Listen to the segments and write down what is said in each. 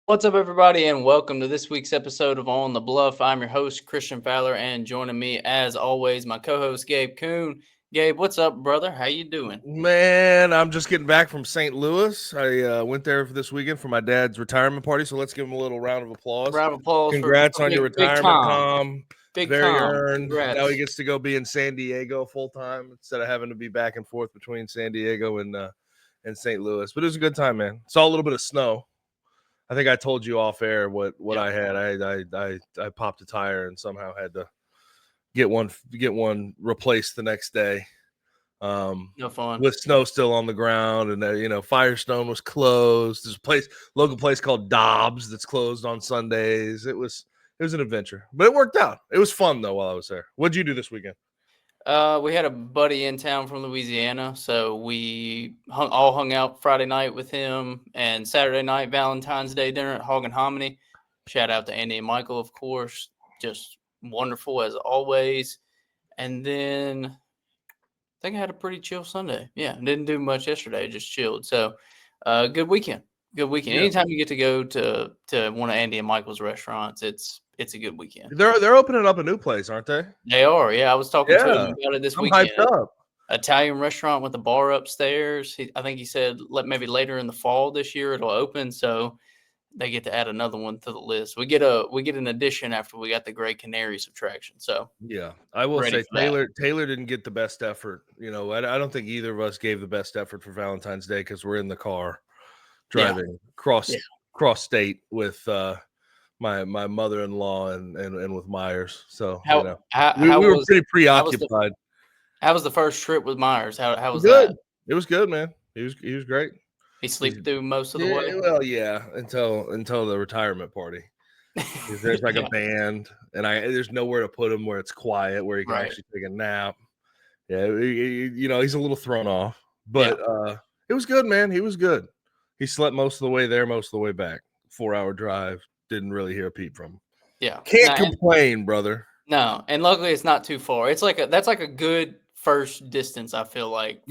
What's up, everybody, and welcome to this week's episode of On the Bluff. I'm your host, Christian Fowler, and joining me, as always, my co-host, Gabe Kuhn. Gabe, what's up, brother? How you doing? Man, I'm just getting back from St. Louis. I went there for this weekend for my dad's retirement party, so let's give him a little round of applause. Round of applause for Congrats on your Big retirement, Tom. Tom. Big Very Tom. earned. Congrats. Now he gets to go be in San Diego full time instead of having to be back and forth between San Diego and St. Louis. But it was a good time, man. Saw a little bit of snow. I think I told you off air what I had. I popped a tire and somehow had to get one replaced the next day. No fun. With snow still on the ground, and Firestone was closed. There's local place called Dobbs that's closed on Sundays. It was an adventure, but it worked out. It was fun though while I was there. What'd you do this weekend? We had a buddy in town from Louisiana, so we hung out Friday night with him, and Saturday night, Valentine's Day dinner at Hog and Hominy. Shout out to Andy and Michael, of course. Just wonderful as always. And then I think I had a pretty chill Sunday. Yeah, didn't do much yesterday, just chilled. So, good weekend. Good weekend. Yeah. Anytime you get to go to one of Andy and Michael's restaurants, it's a good weekend. They're opening up a new place, aren't they? They are. Yeah, I was talking to him about it this weekend. I'm hyped up. Italian restaurant with the bar upstairs. I think he said maybe later in the fall this year it'll open, so they get to add another one to the list. We get an addition after we got the Gray Canary subtraction. So yeah, I will say Taylor didn't get the best effort. I don't think either of us gave the best effort for Valentine's Day because we're in the car driving cross state with my mother-in-law and with Myers. So we were pretty preoccupied. How was the first trip with Myers? How was good. That? It was good, man. He was great. He slept through most of the way. Well, yeah, until the retirement party. There's like a band, and there's nowhere to put him where it's quiet, where he can actually take a nap. Yeah, he's a little thrown off, but it was good, man. He was good. He slept most of the way there, most of the way back. 4-hour drive. Didn't really hear a peep from him. Yeah, can't complain, brother. No, and luckily it's not too far. It's that's like a good first distance. I feel like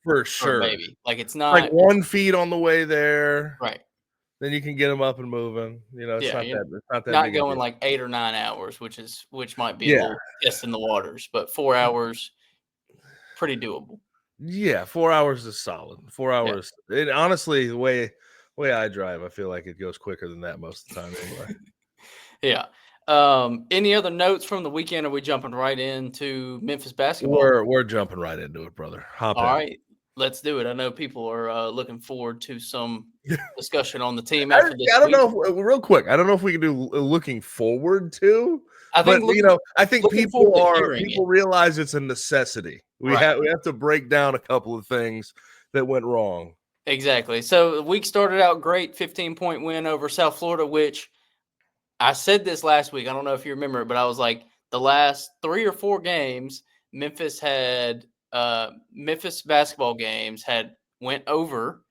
for sure. Maybe like it's not like 1 feet on the way there, right? Then you can get them up and moving. It's not that not going like 8 or 9 hours, which might be a little testing the waters, but 4 hours, pretty doable. Yeah, 4 hours is solid. 4 hours. Yeah. Honestly, the way I drive, I feel like it goes quicker than that most of the time anyway. Yeah. Any other notes from the weekend? Are we jumping right into Memphis basketball? We're jumping right into it, brother. Hop in. All right, let's do it. I know people are looking forward to some discussion on the team after this. I don't know. Real quick, I don't know if we can do looking forward to. I think people realize it's a necessity. We have to break down a couple of things that went wrong. Exactly. So the week started out great, 15-point win over South Florida, which I said this last week. I don't know if you remember it, but I was like, the last 3 or 4 games, Memphis basketball games went over,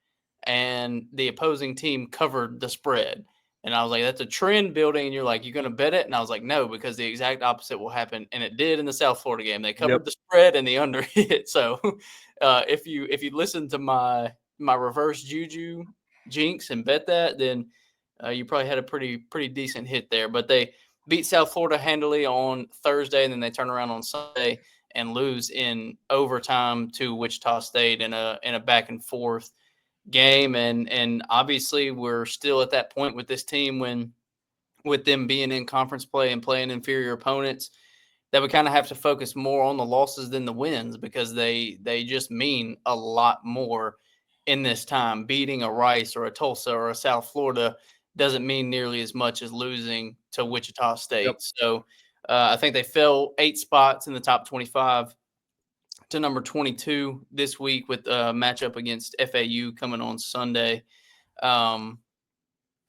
and the opposing team covered the spread. And I was like, that's a trend building. And you're like, you're going to bet it? And I was like, no, because the exact opposite will happen. And it did in the South Florida game. They covered the spread and the under hit. So if you listen to my reverse juju jinx and bet that, then you probably had a pretty decent hit there. But they beat South Florida handily on Thursday, and then they turn around on Sunday and lose in overtime to Wichita State in a back and forth game. And obviously we're still at that point with this team with them being in conference play and playing inferior opponents, that we kind of have to focus more on the losses than the wins, because they just mean a lot more in this time. Beating a Rice or a Tulsa or a South Florida doesn't mean nearly as much as losing to Wichita State. Yep. So I think they fell 8 spots in the top 25 to number 22 this week with a matchup against FAU coming on Sunday. Kind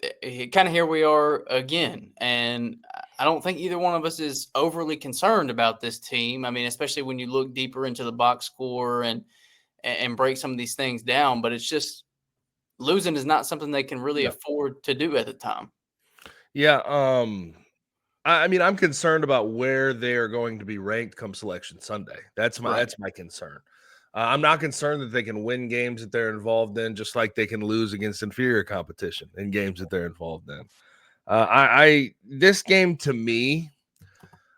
of here we are again. And I don't think either one of us is overly concerned about this team. I mean, especially when you look deeper into the box score and break some of these things down, but it's just losing is not something they can really afford to do at the time. Yeah. I mean, I'm concerned about where they are going to be ranked come Selection Sunday. That's my concern. I'm not concerned that they can win games that they're involved in, just like they can lose against inferior competition in games that they're involved in. This game to me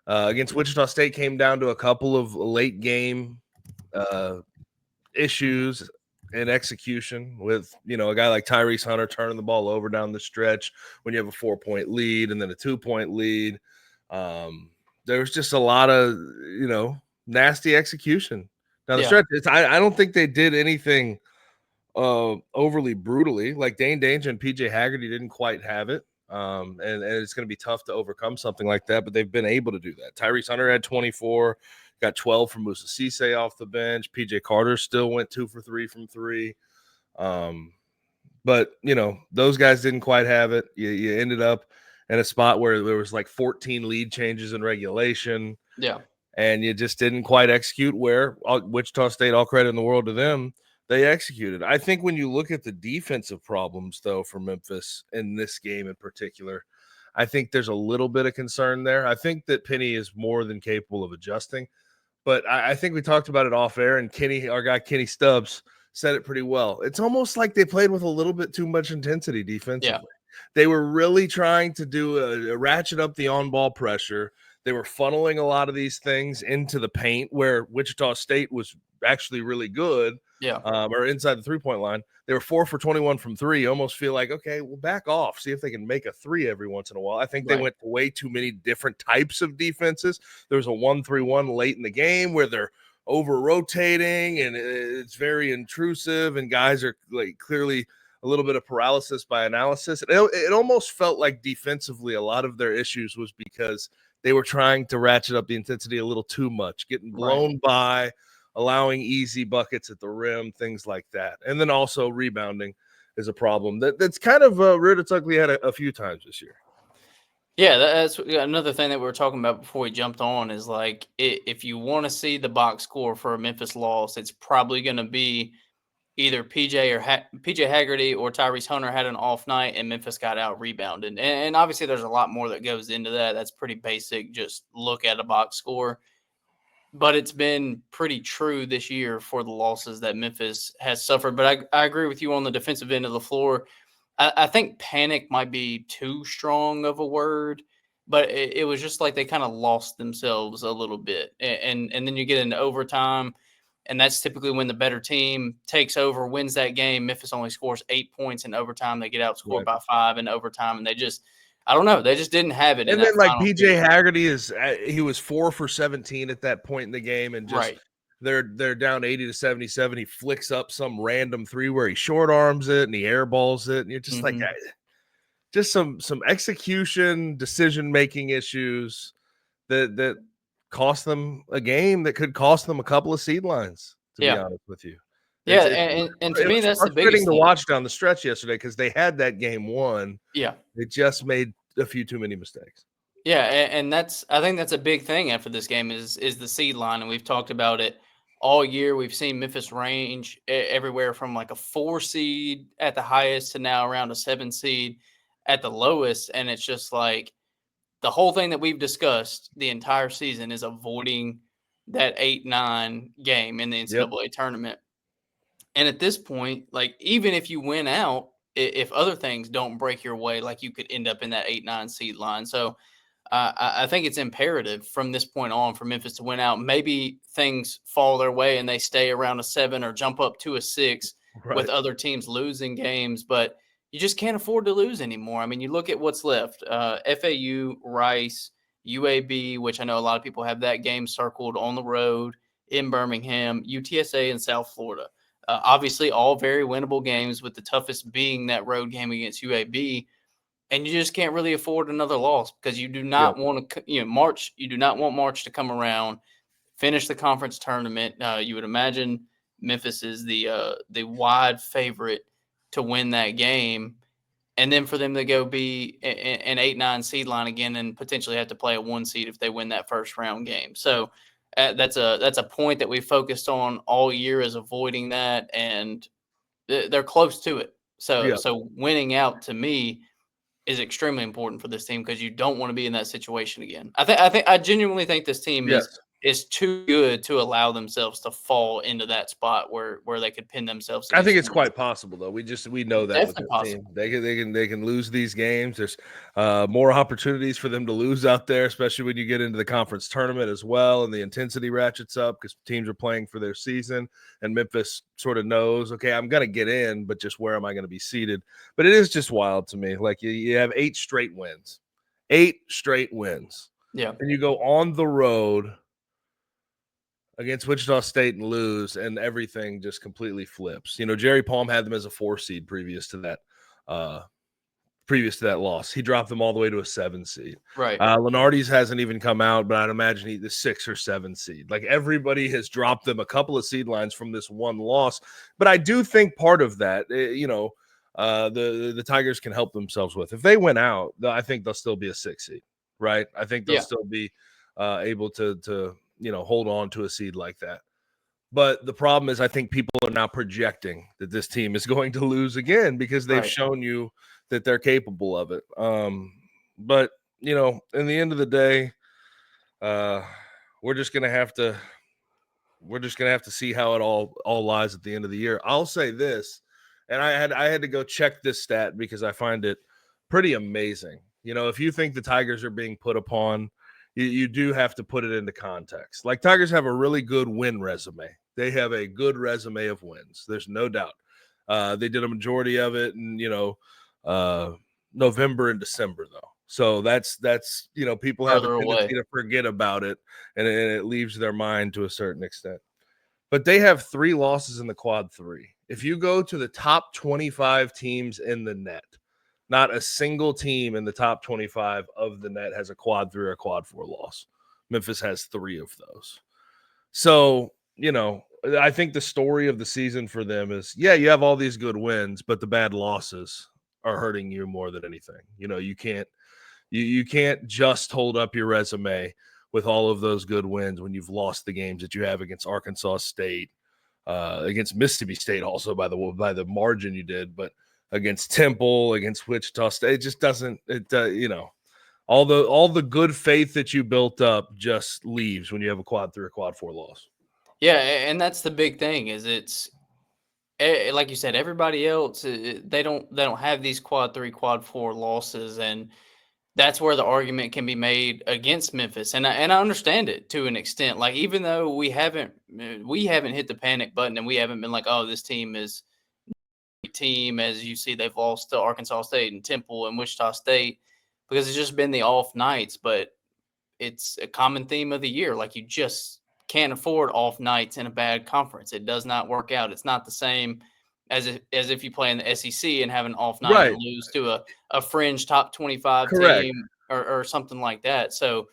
against Wichita State came down to a couple of late game issues in execution with, a guy like Tyrese Hunter turning the ball over down the stretch when you have a 4-point lead and then a 2-point lead. There was just a lot of, nasty execution down the stretch. I don't think they did anything overly brutally. Like Dane Danger and PJ Haggerty didn't quite have it. And it's going to be tough to overcome something like that, but they've been able to do that. Tyrese Hunter had 24, got 12 from Musa Cisse off the bench. PJ Carter still went 2 for 3 from 3. But those guys didn't quite have it. You ended up in a spot where there was like 14 lead changes in regulation. Yeah. And you just didn't quite execute where Wichita State, all credit in the world to them, they executed. I think when you look at the defensive problems, though, for Memphis in this game in particular, I think there's a little bit of concern there. I think that Penny is more than capable of adjusting. But I think we talked about it off air, and our guy Kenny Stubbs said it pretty well. It's almost like they played with a little bit too much intensity defensively. Yeah. They were really trying to do a ratchet up the on-ball pressure. They were funneling a lot of these things into the paint where Wichita State was actually really good. Yeah. Or inside the 3-point line. They were 4 for 21 from 3. You almost feel like, okay, well, back off. See if they can make a 3 every once in a while. I think they went to way too many different types of defenses. There was a 1-3-1 late in the game where they're over-rotating, and it's very intrusive, and guys are like clearly a little bit of paralysis by analysis. It almost felt like defensively a lot of their issues was because they were trying to ratchet up the intensity a little too much, getting blown by, allowing easy buckets at the rim, things like that. And then also rebounding is a problem that's kind of reared its ugly head a few times this year. Yeah, that's another thing that we were talking about before we jumped on is like if you want to see the box score for a Memphis loss, it's probably going to be either PJ Haggerty or Tyrese Hunter had an off night and Memphis got out rebounded. And obviously there's a lot more that goes into that. That's pretty basic. Just look at a box score. But it's been pretty true this year for the losses that Memphis has suffered. But I agree with you on the defensive end of the floor. I think panic might be too strong of a word, but it was just like they kind of lost themselves a little bit. And then you get into overtime, and that's typically when the better team takes over, wins that game. Memphis only scores 8 points in overtime. They get outscored by 5 in overtime, and they just – I don't know. They just didn't have it. And then like PJ Haggerty he was 4 for 17 at that point in the game, and just they're down 80-77. He flicks up some random 3 where he short arms it and he airballs it, and you're just like, just some execution, decision making issues that cost them a game that could cost them a couple of seed lines. To be honest with you. Yeah, and to me, that's the biggest thing to watch down the stretch yesterday because they had that game won. Yeah, they just made a few too many mistakes. Yeah, and I think that's a big thing after this game is the seed line, and we've talked about it all year. We've seen Memphis range everywhere from like a 4 seed at the highest to now around a 7 seed at the lowest, and it's just like the whole thing that we've discussed the entire season is avoiding that 8-9 game in the NCAA tournament. And at this point, like even if you win out, if other things don't break your way, like you could end up in that 8-9 seed line. So I think it's imperative from this point on for Memphis to win out. Maybe things fall their way and they stay around a 7 or jump up to a 6 with other teams losing games, but you just can't afford to lose anymore. I mean, you look at what's left, FAU, Rice, UAB, which I know a lot of people have that game circled on the road in Birmingham, UTSA, and South Florida. Obviously, all very winnable games, with the toughest being that road game against UAB. And you just can't really afford another loss because you do not want to, March. You do not want March to come around, finish the conference tournament. You would imagine Memphis is the wide favorite to win that game, and then for them to go be an 8-9 seed line again and potentially have to play a 1 seed if they win that first round game. So. That's a point that we focused on all year, is avoiding that, and they're close to it. So winning out to me is extremely important for this team because you don't want to be in that situation again. I genuinely think this team is too good to allow themselves to fall into that spot where they could pin themselves. I think it's quite possible, though. We know that with Definitely this team, possible. they can lose these games. There's more opportunities for them to lose out there, especially when you get into the conference tournament as well, and the intensity ratchets up because teams are playing for their season. And Memphis sort of knows, okay, I'm going to get in, but just where am I going to be seated? But it is just wild to me. Like you have 8 straight wins, Yeah, and you go on the road against Wichita State and lose, and everything just completely flips. You know, Jerry Palm had them as a 4 seed previous to that loss. He dropped them all the way to a 7 seed. right. Lenardi's hasn't even come out, but I'd imagine he's the 6 or 7 seed. Like everybody has dropped them a couple of seed lines from this one loss. But I do think part of that, the Tigers can help themselves with. If they win out, I think they'll still be a 6 seed, right? I think they'll still be able to hold on to a seed like that. But the problem is I think people are now projecting that this team is going to lose again because they've shown you that they're capable of it. But, in the end of the day, we're just going to have to see how it all lies at the end of the year. I'll say this, and I had to go check this stat because I find it pretty amazing. If you think the Tigers are being put upon, you do have to put it into context. Like Tigers have a really good win resume. They have a good resume of wins. There's no doubt. They did a majority of it in, November and December, though. So that's people have a tendency to forget about it, and it leaves their mind to a certain extent. But they have 3 losses in the quad 3. If you go to the top 25 teams in the net, not a single team in the top 25 of the net has a quad 3 or a quad 4 loss. Memphis has 3 of those. So, I think the story of the season for them is, you have all these good wins, but the bad losses are hurting you more than anything. You can't just hold up your resume with all of those good wins when you've lost the games that you have against Arkansas State, against Mississippi State also by the margin you did, but against Temple, against Wichita State. It just doesn't, all the good faith that you built up just leaves when you have a quad 3 or quad 4 loss. Yeah, and that's the big thing is it's like you said, everybody else, they don't have these quad 3, quad 4 losses, and that's where the argument can be made against Memphis. And I understand it to an extent. Like even though we haven't hit the panic button and we haven't been like, oh, this team is team, as you see, they've lost to Arkansas State and Temple and Wichita State because it's just been the off nights. But it's a common theme of the year. Like you just can't afford off nights in a bad conference. It does not work out. It's not the same as if you play in the SEC and have an off night and lose to a fringe top 25 team or something like that. So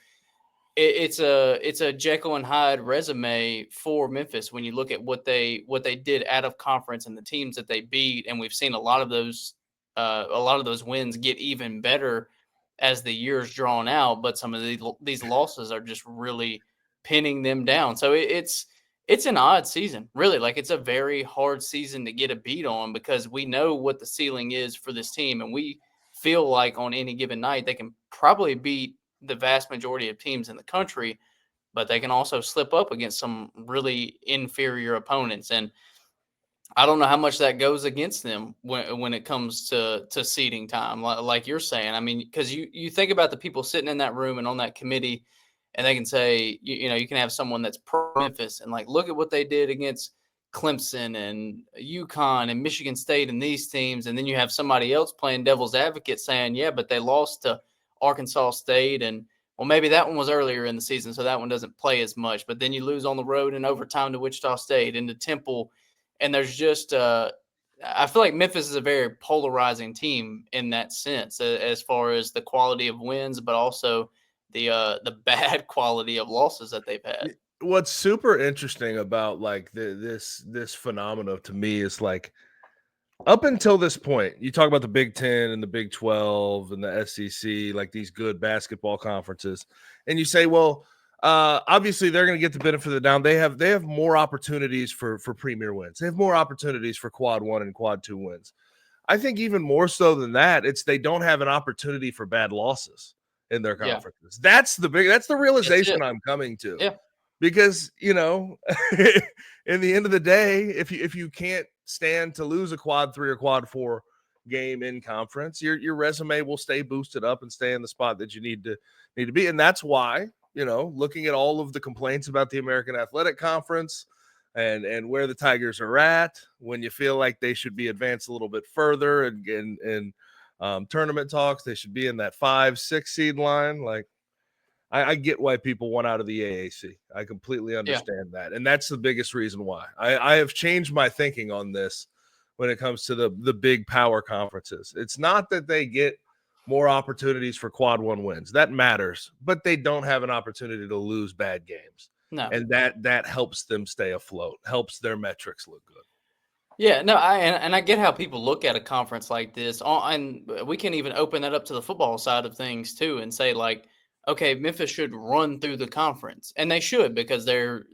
it's a Jekyll and Hyde resume for Memphis when you look at what they did out of conference and the teams that they beat, and we've seen a lot of those wins get even better as the years drawn out. But some of these losses are just really pinning them down. So it's an odd season, really. Like it's a very hard season to get a beat on because we know what the ceiling is for this team, and we feel like on any given night they can probably beat the vast majority of teams in the country, but they can also slip up against some really inferior opponents. And I don't know how much that goes against them when it comes to seeding time, like you're saying. I mean, because you think about the people sitting in that room and on that committee, and they can say, you can have someone that's pro Memphis and like, look at what they did against Clemson and UConn and Michigan State and these teams. And then you have somebody else playing devil's advocate saying, yeah, but they lost to Arkansas State, and well, maybe that one was earlier in the season, so that one doesn't play as much. But then you lose on the road in overtime to Wichita State and to Temple, and there's just I feel like Memphis is a very polarizing team in that sense, as far as the quality of wins, but also the bad quality of losses that they've had. What's super interesting about like this phenomena to me is like, up until this point, you talk about the Big 10 and the Big 12 and the SEC, like these good basketball conferences, and you say, well, obviously they're going to get the benefit of the doubt. They have more opportunities for premier wins. They have more opportunities for quad 1 and quad 2 wins. I think even more so than that, it's they don't have an opportunity for bad losses in their conferences. Yeah. That's the realization I'm coming to. Yeah. because, in the end of the day, if you can't stand to lose a quad 3 or quad 4 game in conference, your resume will stay boosted up and stay in the spot that you need to be. And that's why, looking at all of the complaints about the American Athletic Conference and where the Tigers are at, when you feel like they should be advanced a little bit further and tournament talks, they should be in that 5-6 seed line. Like, I get why people want out of the AAC. I completely understand that. And that's the biggest reason why. I have changed my thinking on this when it comes to the big power conferences. It's not that they get more opportunities for quad 1 wins. That matters, but they don't have an opportunity to lose bad games. No. And that helps them stay afloat, helps their metrics look good. Yeah, no, I get how people look at a conference like this, and we can even open that up to the football side of things too, and say like, okay, Memphis should run through the conference, and they should, because they're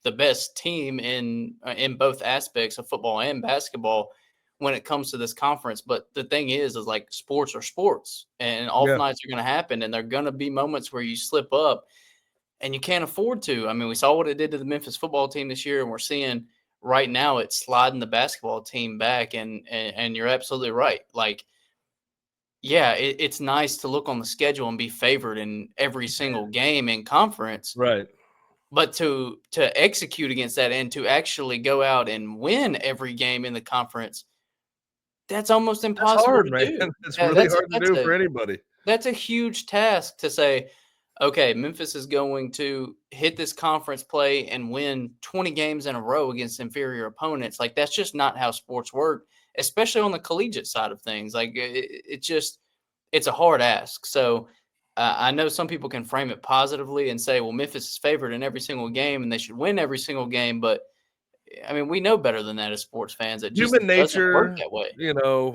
the best team in both aspects of football and basketball when it comes to this conference. But the thing is like, sports are sports, and off nights are going to happen, and there are going to be moments where you slip up, and you can't afford to. I mean, we saw what it did to the Memphis football team this year, and we're seeing right now it's sliding the basketball team back, and you're absolutely right. Like, yeah, it's nice to look on the schedule and be favored in every single game in conference. Right. But to execute against that and to actually go out and win every game in the conference, that's almost impossible. That's hard, to man. do. It's really hard to do for anybody. That's a huge task to say, okay, Memphis is going to hit this conference play and win 20 games in a row against inferior opponents. Like, that's just not how sports work, especially on the collegiate side of things. Like, it's a hard ask. So I know some people can frame it positively and say, well, Memphis is favored in every single game and they should win every single game. But I mean, we know better than that as sports fans. It just human nature doesn't work that way.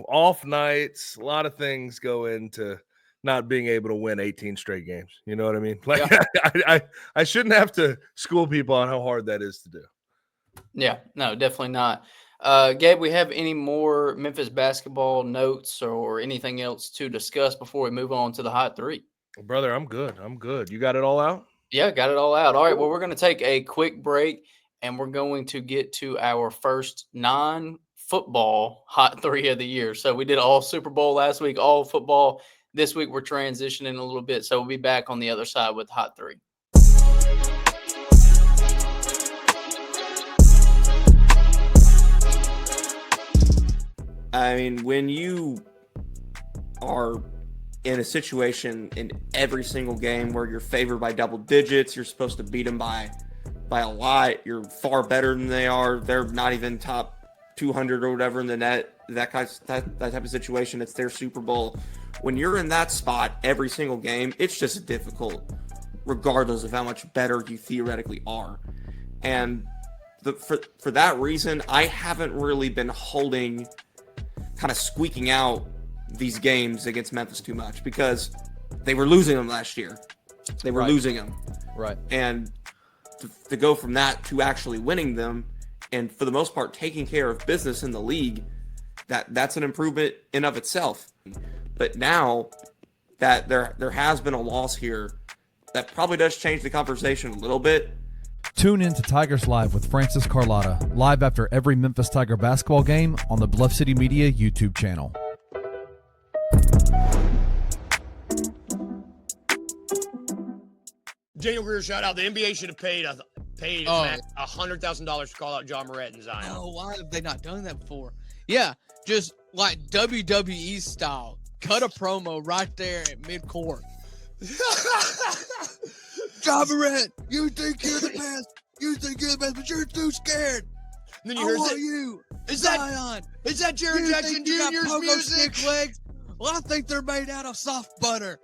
Off nights, a lot of things go into not being able to win 18 straight games. You know what I mean? Like, yeah. I shouldn't have to school people on how hard that is to do. Yeah, no, definitely not. Gabe, we have any more Memphis basketball notes or anything else to discuss before we move on to the hot 3? Brother, I'm good. You got it all out? Yeah, got it all out. All right, well, we're going to take a quick break, and we're going to get to our first non-football hot 3 of the year. So we did all Super Bowl last week, all football. This week we're transitioning a little bit, so we'll be back on the other side with hot 3. I mean, when you are in a situation in every single game where you're favored by double digits, you're supposed to beat them by a lot, you're far better than they are, they're not even top 200 or whatever in the net, that type of situation, it's their Super Bowl. When you're in that spot every single game, it's just difficult, regardless of how much better you theoretically are. And for that reason, I haven't really been kind of squeaking out these games against Memphis too much, because they were losing them last year. They were losing them. Right. And to go from that to actually winning them, and for the most part taking care of business in the league, that's an improvement in of itself. But now that there has been a loss here, that probably does change the conversation a little bit. Tune in to Tigers Live with Francis Carlotta, live after every Memphis Tiger basketball game on the Bluff City Media YouTube channel. Daniel Greer shout out. The NBA should have paid $100,000 to call out John Morant and Zion. Oh, why have they not done that before? Yeah, just like WWE style. Cut a promo right there at mid-court. John Morant, you think you're the best. You think you're the best, but you're too scared. And then you hear you. Is Zion. that Jaron Jackson Jr.'s music? Stick legs? Well, I think they're made out of soft butter.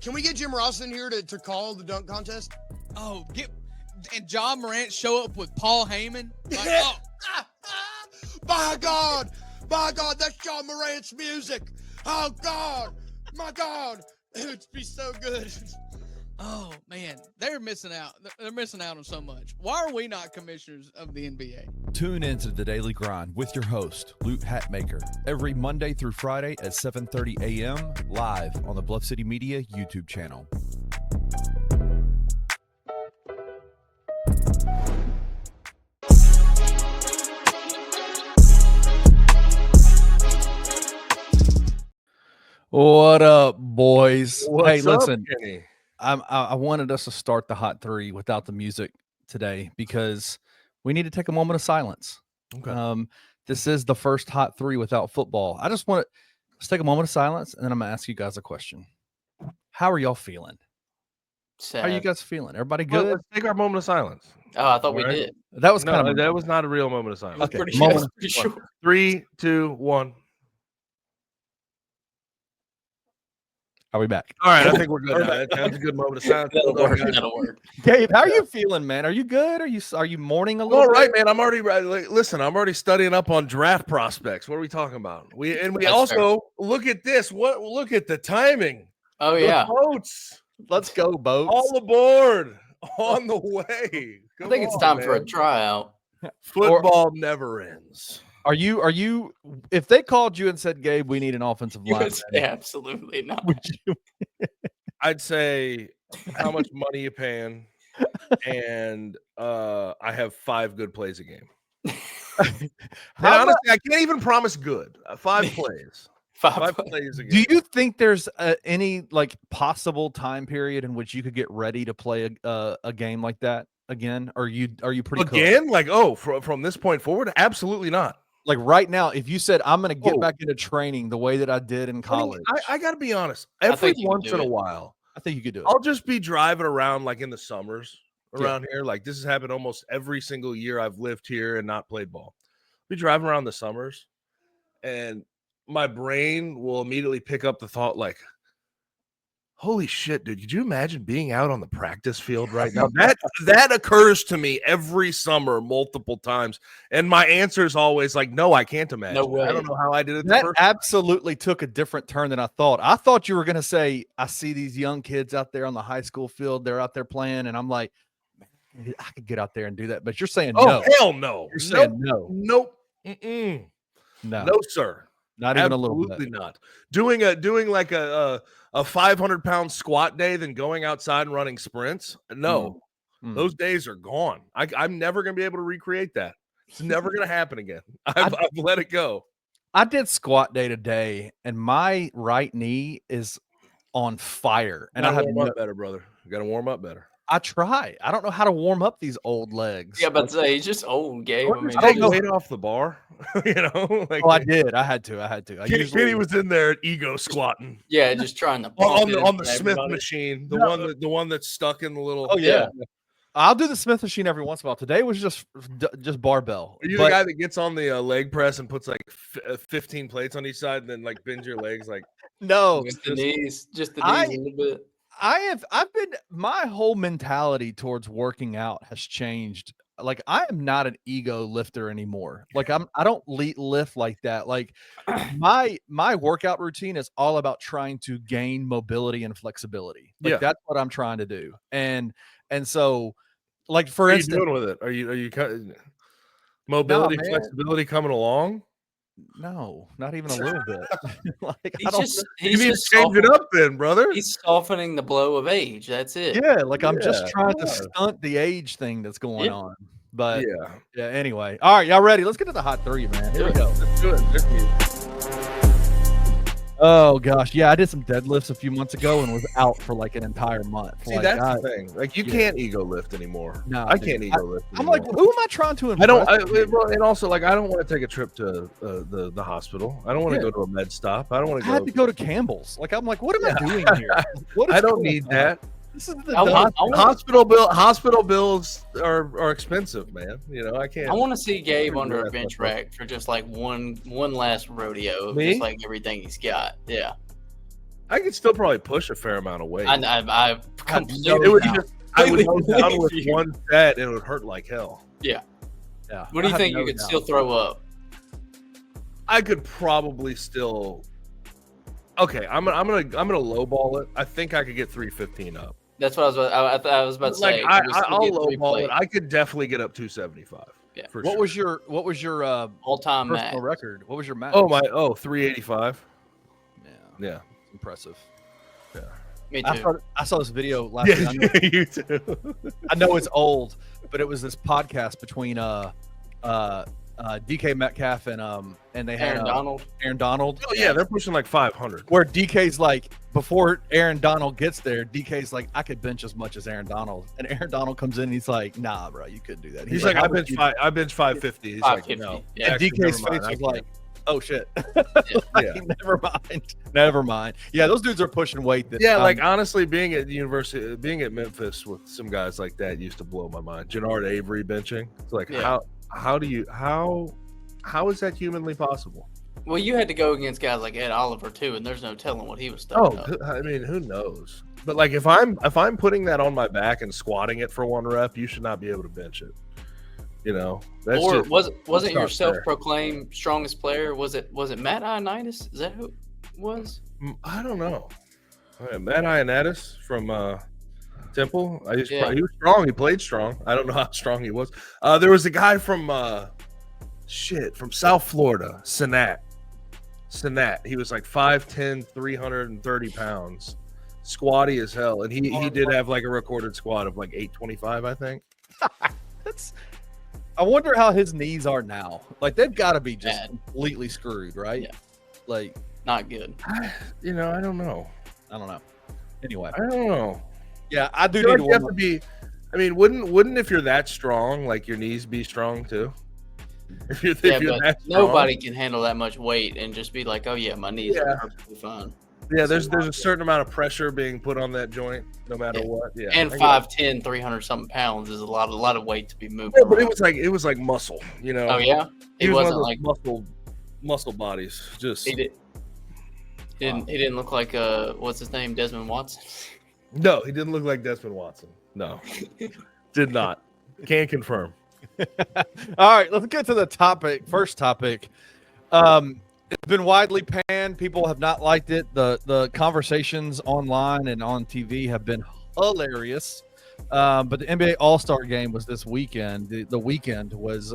Can we get Jim Ross in here to call the dunk contest? Oh, and John Morant show up with Paul Heyman? Like, oh. My God, that's John Morant's music. Oh, God, my God. It would be so good. Oh, man, they're missing out. They're missing out on so much. Why are we not commissioners of the NBA? Tune in to The Daily Grind with your host, Luke Hatmaker, every Monday through Friday at 7:30 a.m. live on the Bluff City Media YouTube channel. What up, boys? What's hey, listen, up, Kenny? I wanted us to start the hot three without the music today because we need to take a moment of silence. Okay. This is the first hot three without football. I just want to let's take a moment of silence, and then I'm gonna ask you guys a question. How are y'all feeling? Sad. How are you guys feeling? Everybody Well, good? let's take our moment of silence. Oh, I thought we Alright. did. That was No, kind of that was not a real moment of I was silence. Okay, pretty, moment- I was pretty sure. 3, 2, 1. Are we back? All right, I think we're good now. That's a good moment of silence. That'll Well done, work. guys. That'll work. Gabe, how are you feeling, man? Are you good? Are you mourning a I'm little all right, bit? man. I'm already listen. I'm already studying up on draft prospects. What are we talking about? We That's also look at this. Look at the timing. Oh The yeah. boats Let's go, boats. all aboard on the way. I think it's time for a tryout. Football never ends. Are you if they called you and said, Gabe, we need an offensive You line, would say absolutely not. would you? I'd say how much money you paying, and I have 5 good plays a game. And How honestly, I can't even promise good. 5 plays. 5 Five. plays a Do game. you think there's any like possible time period in which you could get ready to play a game like that again? Or are you pretty cooked? Again? Like, from this point forward? Absolutely not. Like right now, if you said I'm going to get Oh. back into training the way that I did in I mean, college, I got to be honest. I Every think you can once do in a it. while, I think you could do it. I'll just be driving around like in the summers Yeah. around here. Like this has happened almost every single year I've lived here and not played ball. Be driving around the summers, and my brain will immediately pick up the thought like, holy shit, dude, could you imagine being out on the practice field right now? That occurs to me every summer multiple times. And my answer is always like, no, I can't imagine. No way. I don't know how I did it the That first absolutely took a different turn than I thought. I thought you were going to say, I see these young kids out there on the high school field. They're out there playing. And I'm like, man, I could get out there and do that. But you're saying Oh, no. hell no. You're saying no. Nope. Mm-mm. No. No, sir. Not even a little bit. Absolutely not. Doing like a 500-pound squat day, then going outside and running sprints. No, Mm. those days are gone. I'm never going to be able to recreate that. It's never going to happen again. I've let it go. I did squat day today, and my right knee is on fire. And I have warm up better, brother. You got to warm up better. I try. I don't know how to warm up these old legs. Yeah, but say he's just old, Gabe. I Don't mean, just take know. weight off the bar. You know, like Oh, I did. I had to. I Kenny was in there ego squatting yeah, just trying to on pump it the in Smith everybody. machine, the No. one that's stuck in the little. Oh yeah. I'll do the Smith machine every once in a while. Today was just barbell. Are you But the guy that gets on the leg press and puts like 15 plates on each side and then like bends your legs like? no, Just the knees, I- a little bit. I've been my whole mentality towards working out has changed. Like I am not an ego lifter anymore. Like I don't lift like that. Like my workout routine is all about trying to gain mobility and flexibility. Like Yeah. that's what I'm trying to do. And so like for What are you instance, doing with it? Are you mobility, man. flexibility coming along? no, not even a little bit. Like I He's don't just You he's need to just change it up then, brother. He's softening the blow of age. That's it. yeah, like I'm just Yeah, trying to yeah. stunt the age thing that's going Yeah. on. But Yeah, yeah, anyway. All right, y'all ready? Let's get to the hot three, man. Here we go. let's do it. There's music. Oh gosh, yeah, I did some deadlifts a few months ago and was out for like an entire month. See, Like, that's the thing. Like you yeah. can't ego lift anymore. No, I dude. can't ego lift. I'm Anymore. like, who am I trying to impress? I don't. Well, and also, like, I don't want to take a trip to the hospital. I don't want to Yeah. go to a med stop. I don't want I to had go. to go to Campbell's. Like, I'm like, what am I doing here? What is I don't going need on? that. This is the I want- Hospital bills are expensive, man. You know, I can't. I want to see Gabe Pretty under a good, bench that's rack for just like one last rodeo, of Me? just like everything he's got. Yeah, I could still probably push a fair amount of weight. I completely. It would doubt. just. I would go Completely down with believe you. one set, and it would hurt like hell. Yeah. What do I you have think no you could doubt. still throw up? I could probably still. Okay, I'm gonna lowball it. I think I could get 315 up. That's what I was about to Like say. I'll get three lowball it. plates. I could definitely get up 275. Yeah. For What sure. was your all-time personal max. record? What was your max? 385. yeah, Yeah. impressive. Me too. I saw this video last week. I know, you too. I know it's old, but it was this podcast between DK Metcalf and they had Aaron Donald. Oh yeah, they're pushing like 500. Where DK's like, before Aaron Donald gets there, DK's like, I could bench as much as Aaron Donald, and Aaron Donald comes in and he's like, nah, bro, you couldn't do that. He's like, I bench 550. He's 550. like, no. Yeah. And DK's face was like, oh shit. Yeah. Never mind. Yeah, those dudes are pushing weight. Like honestly, being at Memphis with some guys like that used to blow my mind. Jannard Avery benching. It's like, how is that humanly possible? Well, you had to go against guys like Ed Oliver too, and there's no telling what he was throwing up. I mean, who knows? But like, if I'm putting that on my back and squatting it for 1 rep, you should not be able to bench it. You know, that's or just, wasn't your self-proclaimed strongest player? Was it Matt Ioannidis? Is that who it was? I don't know. Matt Ioannidis from Temple. He was strong. He played strong. I don't know how strong he was. There was a guy from from South Florida, Sanat. He was like 5'10", 330 pounds, squatty as hell, and he did have like a recorded squat of like 825, I think. I wonder how his knees are now. Like, they've got to be just completely screwed, right? Yeah. Like, not good. I don't know. Anyway, I don't know. Yeah, I do need to have to be. I mean, wouldn't if you're that strong, like your knees be strong too? If you're that strong. Nobody can handle that much weight and just be like, oh yeah, my knees are perfectly fine. Yeah, there's a certain amount of pressure being put on that joint, no matter what. Yeah, and 5'10", 300 something pounds is a lot of weight to be moving. Yeah, but it was like muscle, you know. Oh yeah, he wasn't like muscle bodies. Just he didn't look like what's his name, Desmond Watson. No, he didn't look like Desmond Watson. No, did not. Can confirm. All right, let's get to the topic. First topic. It's been widely panned. People have not liked it. The conversations online and on TV have been hilarious. But the NBA All-Star Game was this weekend. The weekend was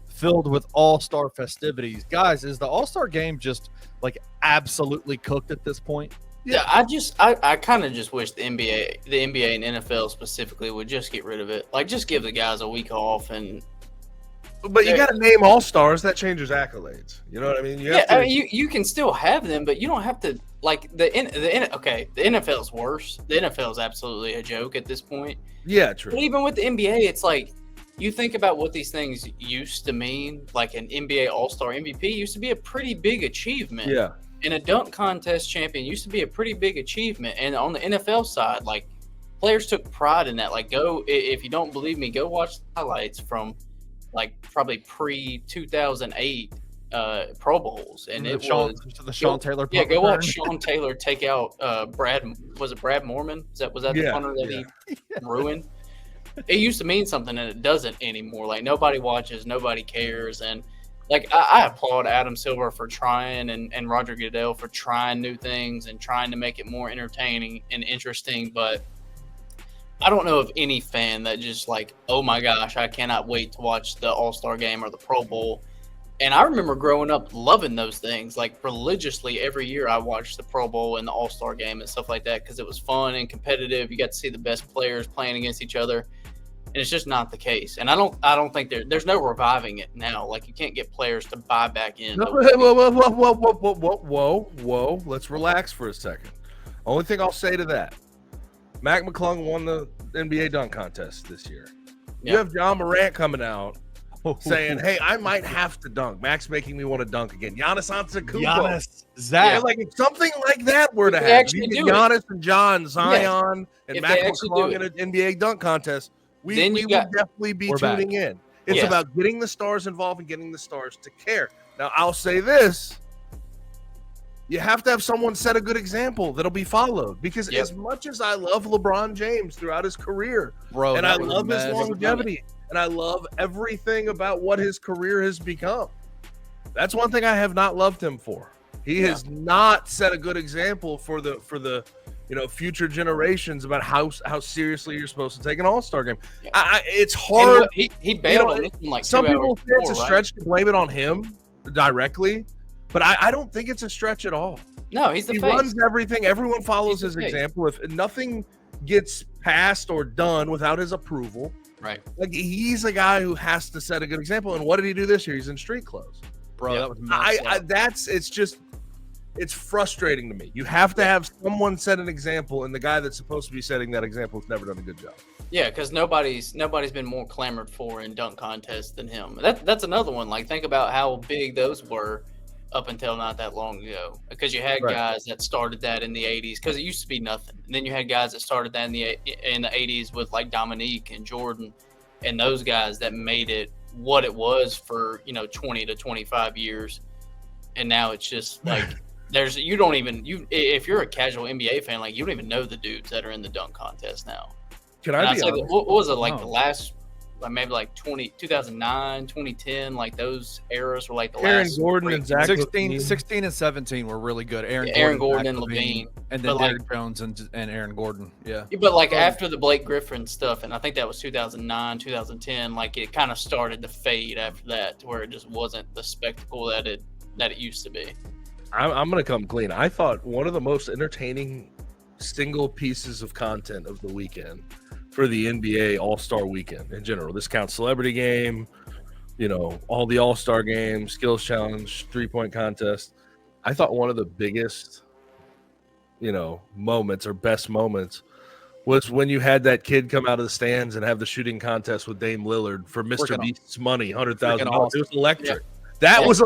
filled with All-Star festivities. Guys, is the All-Star Game just like absolutely cooked at this point? Yeah, I kind of just wish the NBA and NFL specifically would just get rid of it. Like, just give the guys a week off and. But you got to name all-stars. That changes accolades. You know what I mean? You can still have them, but you don't have to like the NFL's worse. The NFL is absolutely a joke at this point. Yeah, true. But even with the NBA, it's like you think about what these things used to mean. Like an NBA All-Star MVP used to be a pretty big achievement. Yeah. And a dunk contest champion used to be a pretty big achievement. And on the NFL side, like players took pride in that. Like, if you don't believe me, go watch the highlights from like probably pre-2008 Pro Bowls, and it was the Sean Taylor. Yeah, go watch Sean Taylor take out Brad. Was it Brad Mormon? Was that the punter that he ruined? It used to mean something, and it doesn't anymore. Like nobody watches, nobody cares, and like I applaud Adam Silver for trying, and Roger Goodell for trying new things and trying to make it more entertaining and interesting, but. I don't know of any fan that just like, oh my gosh, I cannot wait to watch the All-Star Game or the Pro Bowl. And I remember growing up loving those things. Like religiously every year I watched the Pro Bowl and the All-Star Game and stuff like that because it was fun and competitive. You got to see the best players playing against each other. And it's just not the case. And I don't think there's no reviving it now. Like you can't get players to buy back in. Whoa. Let's relax for a second. Only thing I'll say to that. Mac McClung won the NBA dunk contest this year. You have John Morant coming out saying, hey, I might have to dunk. Mac's making me want to dunk again. Giannis Antetokounmpo. Like if something like that were to happen, Giannis and John, Zion, and Mac McClung in an NBA dunk contest, we would definitely be tuning in. It's about getting the stars involved and getting the stars to care. Now, I'll say this. You have to have someone set a good example that'll be followed. Because as much as I love LeBron James throughout his career, and I love his longevity, and I love everything about what his career has become, that's one thing I have not loved him for. He has not set a good example for the future generations about how seriously you're supposed to take an All-Star game. It's hard. He bailed on this one like some people say it's a stretch to blame it on him directly. But I don't think it's a stretch at all. No, he runs everything. Everyone follows his example. If nothing gets passed or done without his approval, Right. Like he's a guy who has to set a good example. And what did he do this year? He's in street clothes. Bro, Yeah. that was messed up. It's frustrating to me. You have to have someone set an example, and the guy that's supposed to be setting that example has never done a good job. Yeah, because nobody's been more clamored for in dunk contests than him. That's another one. Like, think about how big those were up until not that long ago. Because you had Right. guys that started that in the 80s, because it used to be nothing. And then you had guys that started that in the 80s with like Dominique and Jordan, and those guys that made it what it was for 20 to 25 years. And now it's just like if you're a casual NBA fan, like you don't even know the dudes that are in the dunk contest now. Can And I I'd be say honest? what was it like No. the last, like maybe like 2009, 2010, like those eras were like the Aaron last. Gordon three- and Zach 16, Levine. 16 and 17 were really good. Aaron Gordon Zach and Levine. and then But, like- Derrick Jones and Aaron Gordon. Yeah. But like after the Blake Griffin stuff, and I think that was 2009, 2010, like it kind of started to fade after that, to where it just wasn't the spectacle that it used to be. I'm going to come clean. I thought one of the most entertaining single pieces of content of the weekend for the NBA All-Star Weekend in general. This counts Celebrity Game, all the All-Star games, Skills Challenge, three-point contest. I thought one of the biggest, moments or best moments was when you had that kid come out of the stands and have the shooting contest with Dame Lillard for Mr. Freaking Beast's money, $100,000. freaking awesome. It was electric. That was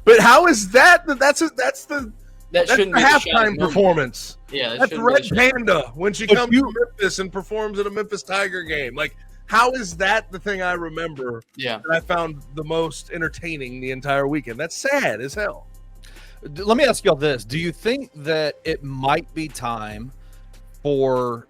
but how is that? That's the That shouldn't the be the halftime shining moment. performance. Yeah, that That's shouldn't be Red the shining- Panda when she If comes you- to Memphis and performs at a Memphis Tiger game. Like, how is that the thing I remember Yeah. that I found the most entertaining the entire weekend? That's sad as hell. Let me ask y'all this. Do you think that it might be time for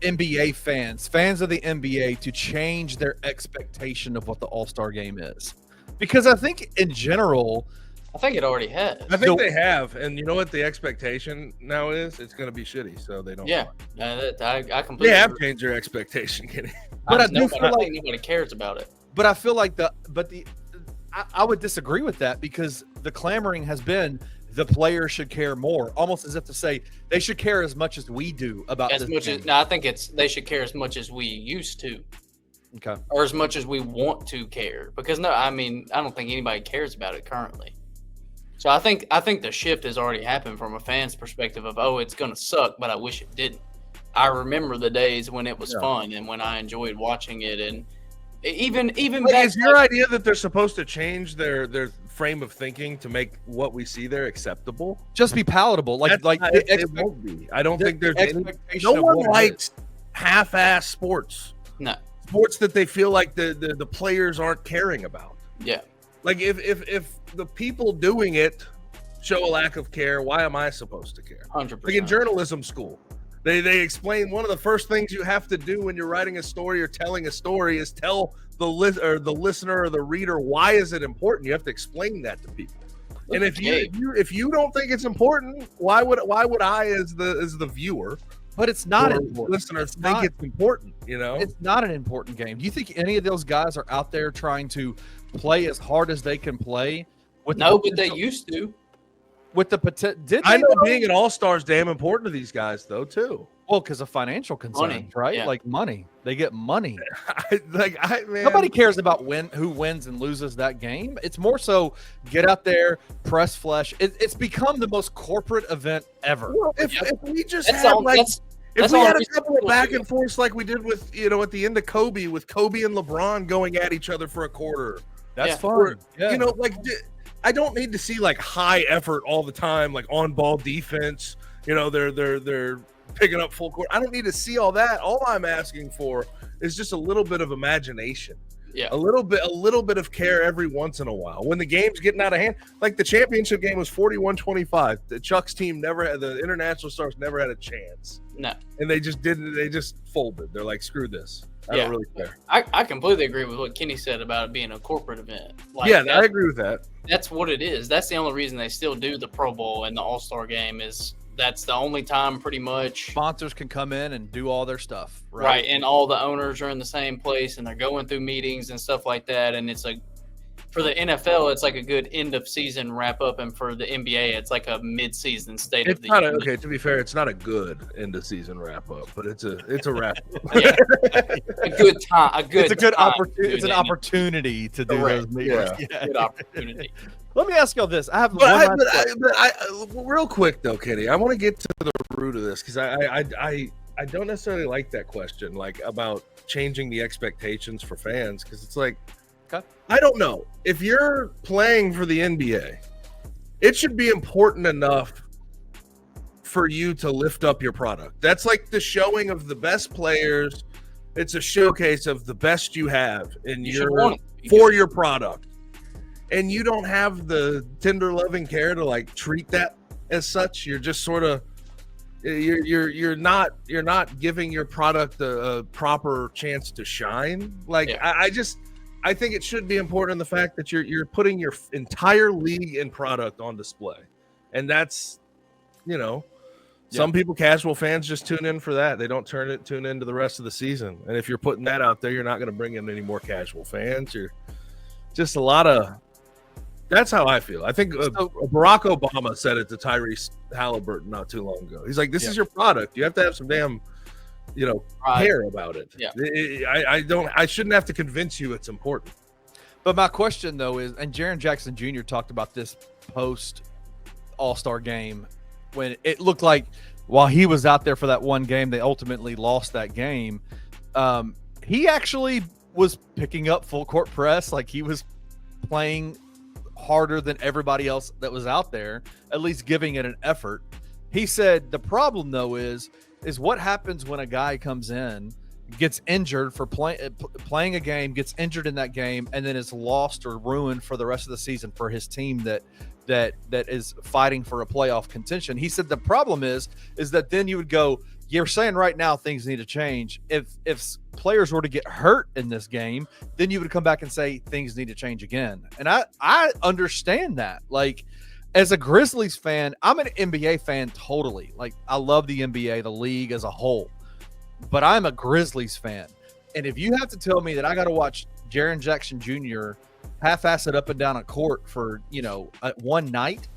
NBA fans of the NBA, to change their expectation of what the All-Star game is? Because I think in general, I think it already has. I think So- they have, and you know what the expectation now is? It's going to be shitty, so they don't. Yeah. want it. I completely They have agree. changed their expectation, Kenny. But I I do feel like- think nobody cares about it. but I feel like I would disagree with that, because the clamoring has been the players should care more, almost as if to say they should care as much as we do about As this much game. as I think they should care as much as we used to, Okay. or as much as we want to care. Because I don't think anybody cares about it currently. So I think the shift has already happened from a fan's perspective of, oh, it's gonna suck, but I wish it didn't. I remember the days when it was fun and when I enjoyed watching it, and even Like, back is your idea that they're supposed to change their frame of thinking to make what we see there acceptable? Just be palatable. Like It won't be. I don't think there's any. expectation. No of one what it likes half-ass sports. No. Sports that they feel like the players aren't caring about. Yeah. Like if the people doing it show a lack of care, why am I supposed to care? 100%. Like in journalism school, they explain one of the first things you have to do when you're writing a story or telling a story is tell the listener or the reader why is it important. You have to explain that to people. And if you don't think it's important, why would I as the viewer But it's not or important. listener It's think not- it's important? It's not an important game. Do you think any of those guys are out there trying to play as hard as they can play? With No, but they used to. with the potential. I know being an all-star is damn important to these guys though too. well, because of financial concerns, Money, right? yeah. Like money, they get money. Man, Nobody cares about who wins and loses that game. It's more so get out there, press flesh. It's become the most corporate event ever. Well, if we just That's had all. like That's if we all had a reason couple of people back do and it. forths like we did with at the end of Kobe with Kobe and LeBron going at each other for a quarter, That's Yeah. fun. Yeah. I don't need to see like high effort all the time, like on ball defense. They're picking up full court. I don't need to see all that. All I'm asking for is just a little bit of imagination. Yeah. A little bit of care every once in a while. When the game's getting out of hand, like the championship game was 41-25. The Chuck's team the International Stars never had a chance. No. And they just folded. They're like, screw this. I Yeah. don't really care. I completely agree with what Kenny said about it being a corporate event. Like, Yeah, I agree with that. That's what it is. That's the only reason they still do the Pro Bowl and the All-Star game is that's the only time pretty much. Sponsors can come in and do all their stuff. Right. And all the owners are in the same place and they're going through meetings and stuff like that. And it's like, for the NFL, it's like a good end of season wrap up, and for the NBA, it's like a mid season state It's of the not union. okay. To be fair, it's not a good end of season wrap up, but it's a wrap up. Yeah. A good time. It's a good time opportunity. It's an doing it. opportunity to do Correct. those meetings. Yeah. Good opportunity. Let me ask y'all this. I have But one last question. real quick though, Kenny, I want to get to the root of this because I don't necessarily like that question, like about changing the expectations for fans, because it's like, Okay. I don't know if you're playing for the NBA, it should be important enough for you to lift up your product. That's like the showing of the best players. It's a showcase of the best you have in You should your want it to be for good. your product. And you don't have the tender loving care to like treat that as such. You're just sort of you're not giving your product a proper chance to shine. Like Yeah. I think it should be important in the fact that you're putting your entire league and product on display. And that's, you know, some people, casual fans, just tune in for that. They don't tune into the rest of the season. And if you're putting that out there, you're not going to bring in any more casual fans. You're just a lot of. That's how I feel. I think Barack Obama said it to Tyrese Halliburton not too long ago. He's like, "This is your product. You have to have some damn, care about it." Yeah. I shouldn't have to convince you it's important. But my question though is, and Jaren Jackson Jr. talked about this post All-Star game when it looked like while he was out there for that one game, they ultimately lost that game. He actually was picking up full court press, like he was playing harder than everybody else that was out there, at least giving it an effort. He said the problem though is what happens when a guy comes in, gets injured for playing a game, gets injured in that game, and then is lost or ruined for the rest of the season for his team that is fighting for a playoff contention. He said the problem is that then you would go, you're saying right now things need to change. If players were to get hurt in this game, then you would come back and say things need to change again. And I understand that. Like, as a Grizzlies fan, I'm an NBA fan totally. Like, I love the NBA, the league as a whole. But I'm a Grizzlies fan. And if you have to tell me that I got to watch Jaren Jackson Jr. half-ass it up and down a court for, one night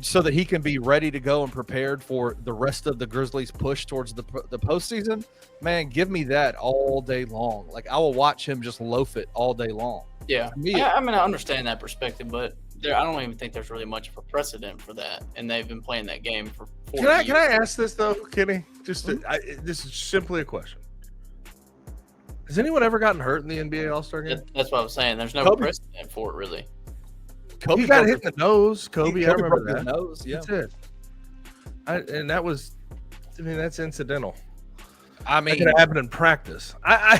so that he can be ready to go and prepared for the rest of the Grizzlies push towards the postseason, man, give me that all day long. Like, I will watch him just loaf it all day long. Yeah. Me- I mean, I understand that perspective, but I don't even think there's really much of a precedent for that. And they've been playing that game for 4 years. Can I ask this though, Kenny? This is simply a question. Has anyone ever gotten hurt in the NBA All-Star game? That's what I was saying. There's no Kobe. precedent for it, really. Kobe He got broke hit in the nose. Kobe, I remember broke his that. nose, yeah. That's it. And that was, that's incidental. I That mean, could happen in practice. I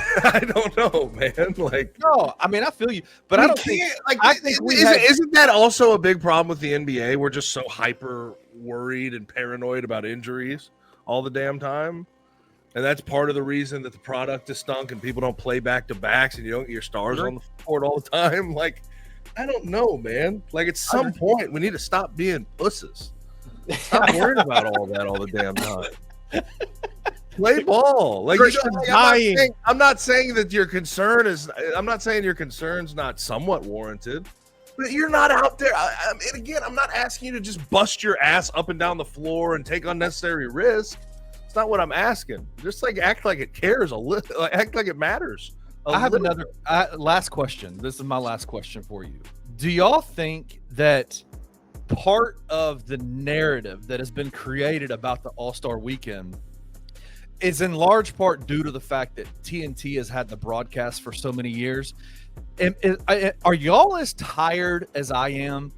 don't know, man. Like, no, I mean, I feel you, but I don't think. I think isn't that also a big problem with the NBA? We're just so hyper worried and paranoid about injuries all the damn time. And that's part of the reason that the product is stunk and people don't play back to backs and you don't get your stars on the court all the time. Like, I don't know, man. Like, at some point, we need to stop being pusses. Stop worrying about all that all the damn time. Play ball. Like, I'm not saying that your concern is. I'm not saying your concern's not somewhat warranted, but you're not out there. And again, I'm not asking you to just bust your ass up and down the floor and take unnecessary risk. It's not what I'm asking. Just like act like it cares a little. Act like it matters. I have another last question. This is my last question for you. Do y'all think that part of the narrative that has been created about the All-Star Weekend is in large part due to the fact that TNT has had the broadcast for so many years? And are y'all as tired as I am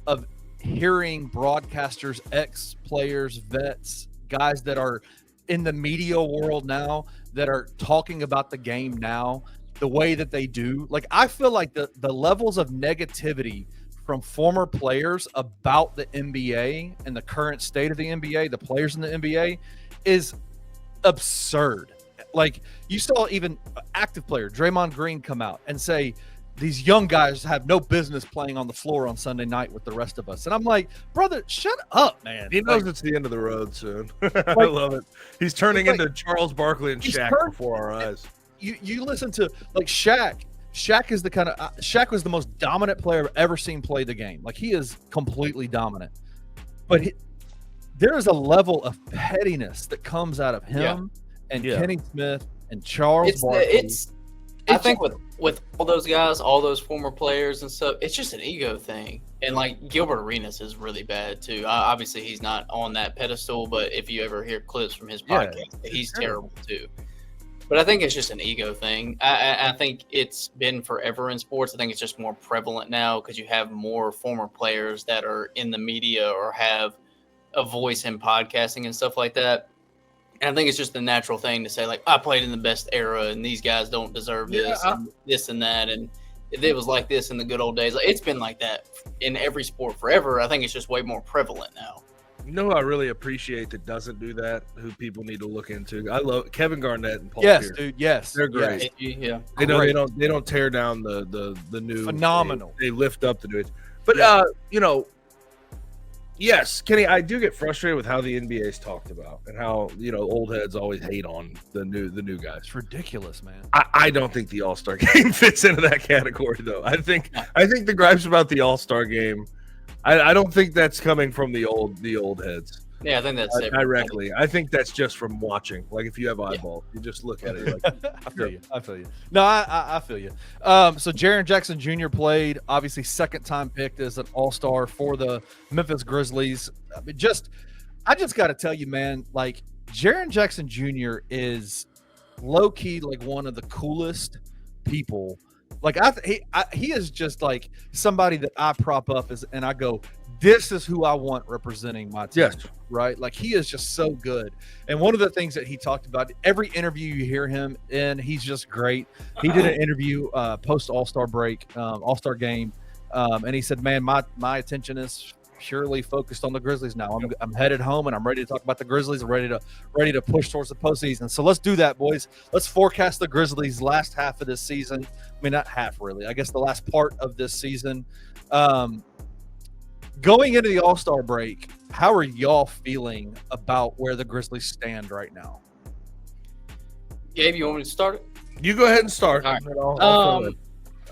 of hearing broadcasters, ex-players, vets, guys that are in the media world now that are talking about the game now the way that they do? Like, I feel like the levels of negativity from former players about the NBA and the current state of the NBA, the players in the NBA, is absurd. Like, you saw even active player Draymond Green come out and say these young guys have no business playing on the floor on Sunday night with the rest of us. And I'm like, brother, shut up, man. He knows it's the end of the road soon. I love it. He's turning into Charles Barkley and Shaq before our eyes. You listen to like Shaq Shaq is the kind of Shaq was the most dominant player I've ever seen play the game. Like, he is completely dominant, but there is a level of pettiness that comes out of him and Kenny Smith and Charles Barkley. I think with all those guys, all those former players and stuff, it's just an ego thing. And like Gilbert Arenas is really bad too. Obviously, he's not on that pedestal, but if you ever hear clips from his podcast, he's terrible too. But I think it's just an ego thing. I think it's been forever in sports. I think it's just more prevalent now because you have more former players that are in the media or have a voice in podcasting and stuff like that. And I think it's just the natural thing to say, like, I played in the best era and these guys don't deserve this and this and that. And it was like this in the good old days. Like, it's been like that in every sport forever. I think it's just way more prevalent now. You know who I really appreciate that doesn't do that, who people need to look into? I love Kevin Garnett and Paul Pierce. Dude, yes. They're great. Yeah. They don't tear down the new phenomenal. They lift up the new. But you know, yes, Kenny, I do get frustrated with how the NBA's talked about and how, you know, old heads always hate on the new guys. It's ridiculous, man. I don't think the All-Star game fits into that category, though. I think the gripes about the All-Star game, I don't think that's coming from the old heads. Yeah, I think that's directly. I think that's just from watching. Like, if you have eyeballs, you just look at it. Like, I feel you. No, I feel you. So Jaren Jackson Jr. played, obviously second time picked as an All-Star for the Memphis Grizzlies. I just got to tell you, man, like, Jaren Jackson Jr. is low key like one of the coolest people. Like, he is just like somebody that I prop up and I go, this is who I want representing my team. Yes. Right? Like, he is just so good. And one of the things that he talked about, every interview you hear him in, he's just great. He did an interview post All-Star break, All-Star game. And he said, man, my attention is purely focused on the Grizzlies now. I'm headed home and I'm ready to talk about the Grizzlies. I'm ready to push towards the postseason. So let's do that, boys. Let's forecast the Grizzlies last half of this season. I mean, not half really. I guess the last part of this season. Going into the All-Star break, how are y'all feeling about where the Grizzlies stand right now? Gabe, you want me to start it? You go ahead and start. All right.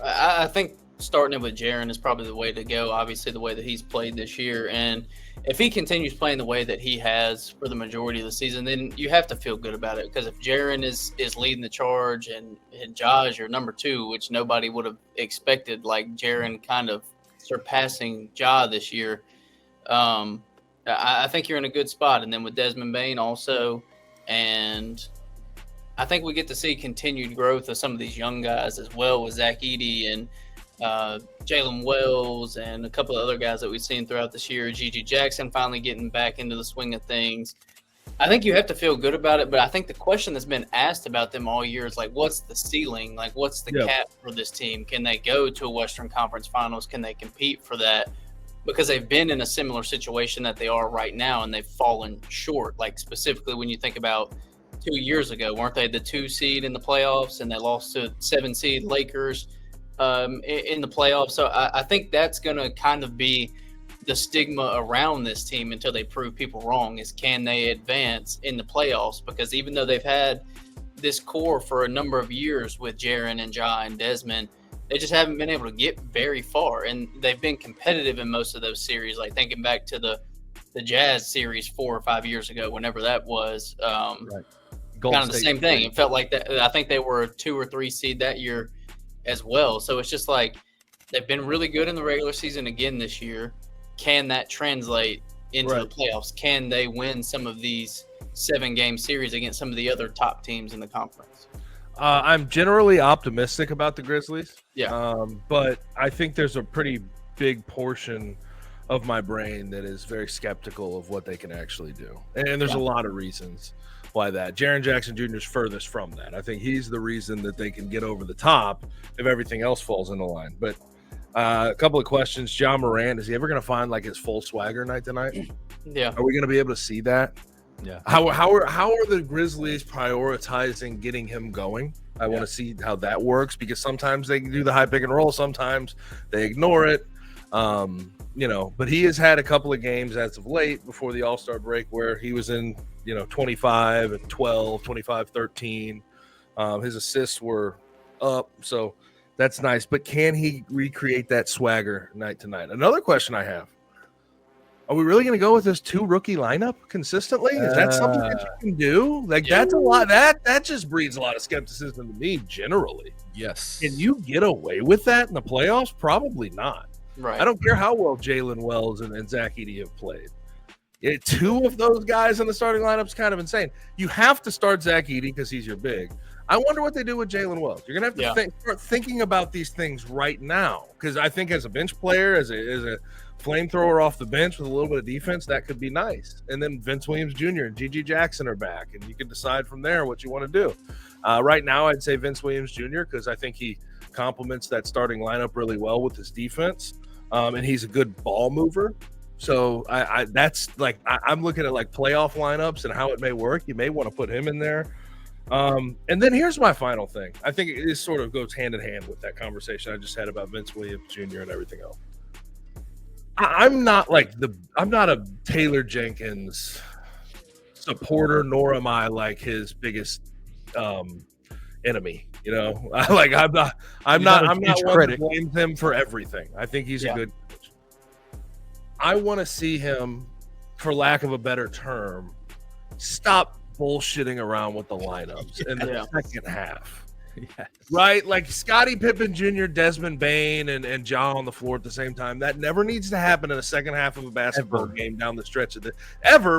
I think starting it with Jaren is probably the way to go. Obviously, the way that he's played this year, and if he continues playing the way that he has for the majority of the season, then you have to feel good about it. Because if Jaren is leading the charge and Ja is your number two, which nobody would have expected, like Jaren kind of surpassing Ja this year, I think you're in a good spot. And then with Desmond Bane also, and I think we get to see continued growth of some of these young guys as well, with Zach Edey and Jalen Wells and a couple of other guys that we've seen throughout this year. Gigi Jackson finally getting back into the swing of things. I think you have to feel good about it, but I think the question that's been asked about them all year is, like, what's the ceiling? Like, what's the cap for this team? Can they go to a Western Conference Finals? Can they compete for that? Because they've been in a similar situation that they are right now, and they've fallen short. Like, specifically when you think about 2 years ago, weren't they the 2 seed in the playoffs, and they lost to 7 seed Lakers in the playoffs? So I think that's going to kind of be the stigma around this team until they prove people wrong, is can they advance in the playoffs? Because even though they've had this core for a number of years with Jaren and Ja and Desmond, they just haven't been able to get very far. And they've been competitive in most of those series, like thinking back to the Jazz series 4 or 5 years ago, whenever that was. Right. Kind of the same thing. It felt like that. I think they were a 2 or 3 seed that year as well. So it's just like they've been really good in the regular season again this year. Can that translate into the playoffs? Can they win some of these 7-game series against some of the other top teams in the conference? I'm generally optimistic about the Grizzlies. Yeah. But I think there's a pretty big portion of my brain that is very skeptical of what they can actually do. And there's a lot of reasons why that. Jaren Jackson Jr. is furthest from that. I think he's the reason that they can get over the top if everything else falls into line. But a couple of questions. Ja Morant, is he ever going to find like his full swagger night tonight? Yeah. Are we going to be able to see that? Yeah. How are the Grizzlies prioritizing getting him going? I want to see how that works, because sometimes they do the high pick and roll, sometimes they ignore it. But he has had a couple of games as of late before the All-Star break where he was in, 25 and 12, 25, 13. His assists were up, so That's nice. But can he recreate that swagger night to night? Another question I have. Are we really going to go with this 2 rookie lineup consistently? Is that something that you can do? Like, that's a lot. That just breeds a lot of skepticism to me generally. Yes. Can you get away with that in the playoffs? Probably not. Right. I don't care how well Jalen Wells and Zach Edey have played. 2 of those guys in the starting lineup is kind of insane. You have to start Zach Edey because he's your big. I wonder what they do with Jalen Wells. You're going to have to start thinking about these things right now, because I think as a bench player, as a flamethrower off the bench with a little bit of defense, that could be nice. And then Vince Williams Jr. and Gigi Jackson are back, and you can decide from there what you want to do. Right now, I'd say Vince Williams Jr. because I think he complements that starting lineup really well with his defense, and he's a good ball mover. So I'm looking at like playoff lineups and how it may work. You may want to put him in there. And then here's my final thing. I think it sort of goes hand in hand with that conversation I just had about Vince Williams Jr. and everything else. I'm not a Taylor Jenkins supporter, nor am I like his biggest enemy. You know, I'm not one that blames him for everything. I think he's a good coach. I want to see him, for lack of a better term, stop bullshitting around with the lineups in the second half. Yes. Right? Like Scottie Pippen Jr., Desmond Bain, and Ja on the floor at the same time. That never needs to happen in the second half of a basketball game down the stretch of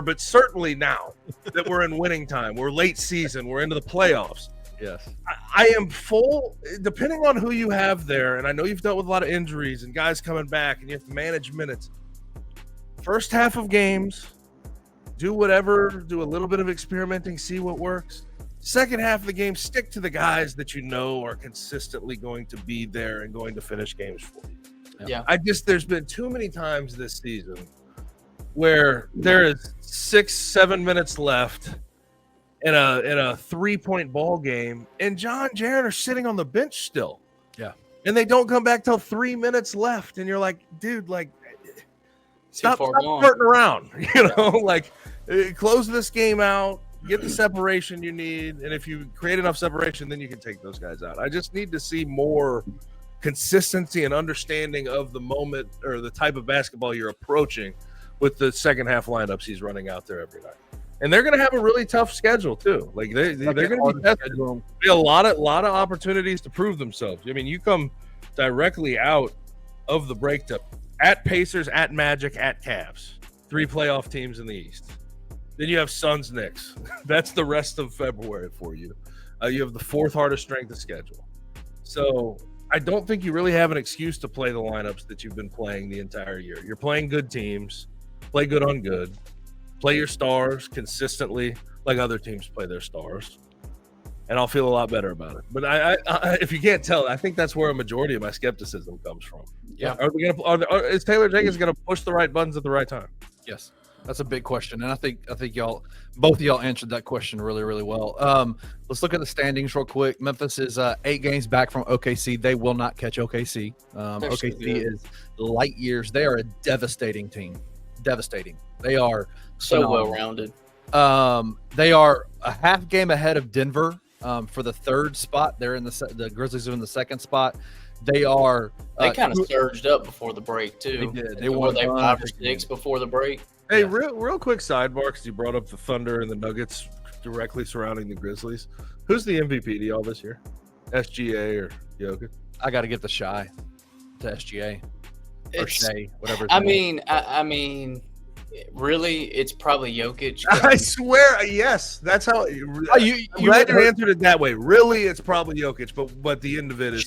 but certainly now that we're in winning time. We're late season. We're into the playoffs. Yes. I am full, depending on who you have there, and I know you've dealt with a lot of injuries and guys coming back, and you have to manage minutes. First half of games, do whatever, do a little bit of experimenting, see what works. Second half of the game, stick to the guys that you know are consistently going to be there and going to finish games for you. Yeah. There's been too many times this season where there is 6-7 minutes left in a 3-point ball game, and John Jarrett are sitting on the bench still. Yeah. And they don't come back till 3 minutes left. And you're like, dude, like, stop flirting around, close this game out. Get the separation you need, and if you create enough separation, then you can take those guys out. I just need to see more consistency and understanding of the moment or the type of basketball you're approaching with the second half lineups he's running out there every night. And they're going to have a really tough schedule too. Like they're going to be tested. Be a lot of opportunities to prove themselves. I mean, you come directly out of the break to at Pacers, at Magic, at Cavs, 3 playoff teams in the East. Then you have Suns, Knicks. That's the rest of February for you. You have the 4th hardest strength of schedule. So I don't think you really have an excuse to play the lineups that you've been playing the entire year. You're playing good teams. Play good on good. Play your stars consistently like other teams play their stars. And I'll feel a lot better about it. But I if you can't tell, I think that's where a majority of my skepticism comes from. Yeah. Is Taylor Jenkins going to push the right buttons at the right time? Yes. That's a big question, and I think both of y'all answered that question really, really well. Let's look at the standings real quick. Memphis is 8 games back from OKC. They will not catch OKC. OKC is light years. They are a devastating team. Devastating. They are so well-rounded. They are a half game ahead of Denver for the 3rd spot. They're in the Grizzlies are in the 2nd spot. They are. They kind of surged up before the break too. They did. They won 5 or 6 before the break. Hey, real quick sidebar, because you brought up the Thunder and the Nuggets directly surrounding the Grizzlies. Who's the MVP to y'all this year? SGA or Jokic? I got to get the shy to SGA or Shea, whatever. I mean, really, it's probably Jokic. I swear, yes. That's how. I'm glad you answered it that way. Really, it's probably Jokic, but the end of it is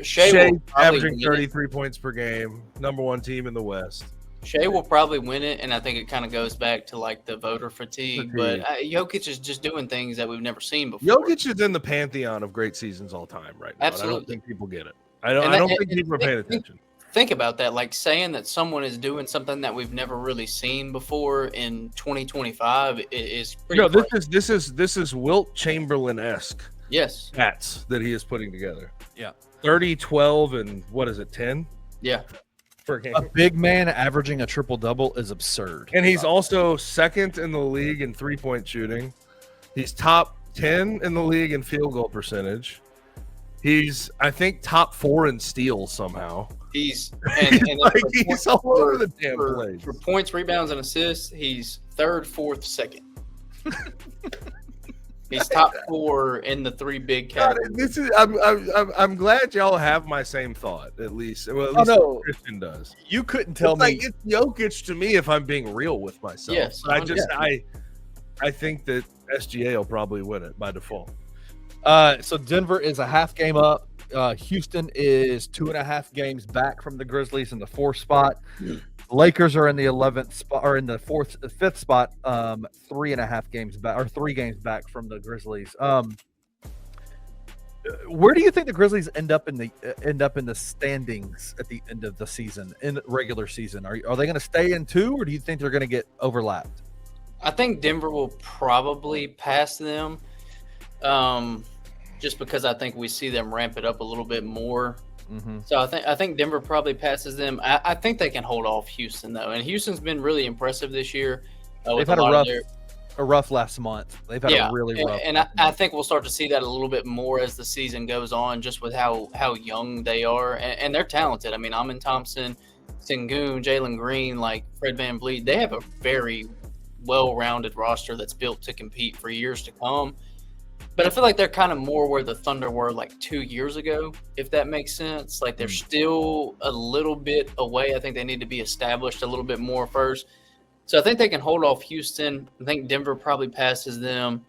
Shea averaging 33 points per game, #1 team in the West. Shea will probably win it, and I think it kind of goes back to like the voter fatigue. But Jokic is just doing things that we've never seen before. Jokic is in the pantheon of great seasons all time right now. Absolutely. I don't think people get it. I don't think people are paying attention. Think about that. Like saying that someone is doing something that we've never really seen before in 2025 is pretty. No, this is Wilt Chamberlain-esque. Yes. Stats that he is putting together. Yeah. 30, 12, and what is it? 10. Yeah. Per game. A big man averaging a triple-double is absurd. And he's also 2nd in the league in 3-point shooting. He's top 10 in the league in field goal percentage. He's, I think, top 4 in steals somehow. He's Like, he's all over the damn place. For points, rebounds, and assists, he's 3rd, 4th, 2nd. He's top 4 in the 3 big categories. I'm glad y'all have my same thought, at least. Well, at least no. Christian does. You couldn't tell It's me. like, it's Jokic to me if I'm being real with myself. Yes, But I think that SGA will probably win it by default. So Denver is a half game up. Houston is 2.5 games back from the Grizzlies in the 4th spot. Lakers are in the 11th spot, or in the 5th spot, 3.5 games back, or 3 games back from the Grizzlies. Where do you think the Grizzlies end up in the standings at the end of the season, in the regular season? Are they going to stay in 2, or do you think they're going to get overlapped? I think Denver will probably pass them, just because I think we see them ramp it up a little bit more. Mm-hmm. So I think Denver probably passes them. I think they can hold off Houston though, and Houston's been really impressive this year. They've had a rough last month. They've had a really rough. And I think we'll start to see that a little bit more as the season goes on, just with how young they are, and they're talented. I mean, Amin Thompson, Sengun, Jalen Green, like Fred VanVleet, they have a very well-rounded roster that's built to compete for years to come. But I feel like they're kind of more where the Thunder were like 2 years ago, if that makes sense. Like they're still a little bit away. I think they need to be established a little bit more first. So I think they can hold off Houston. I think Denver probably passes them.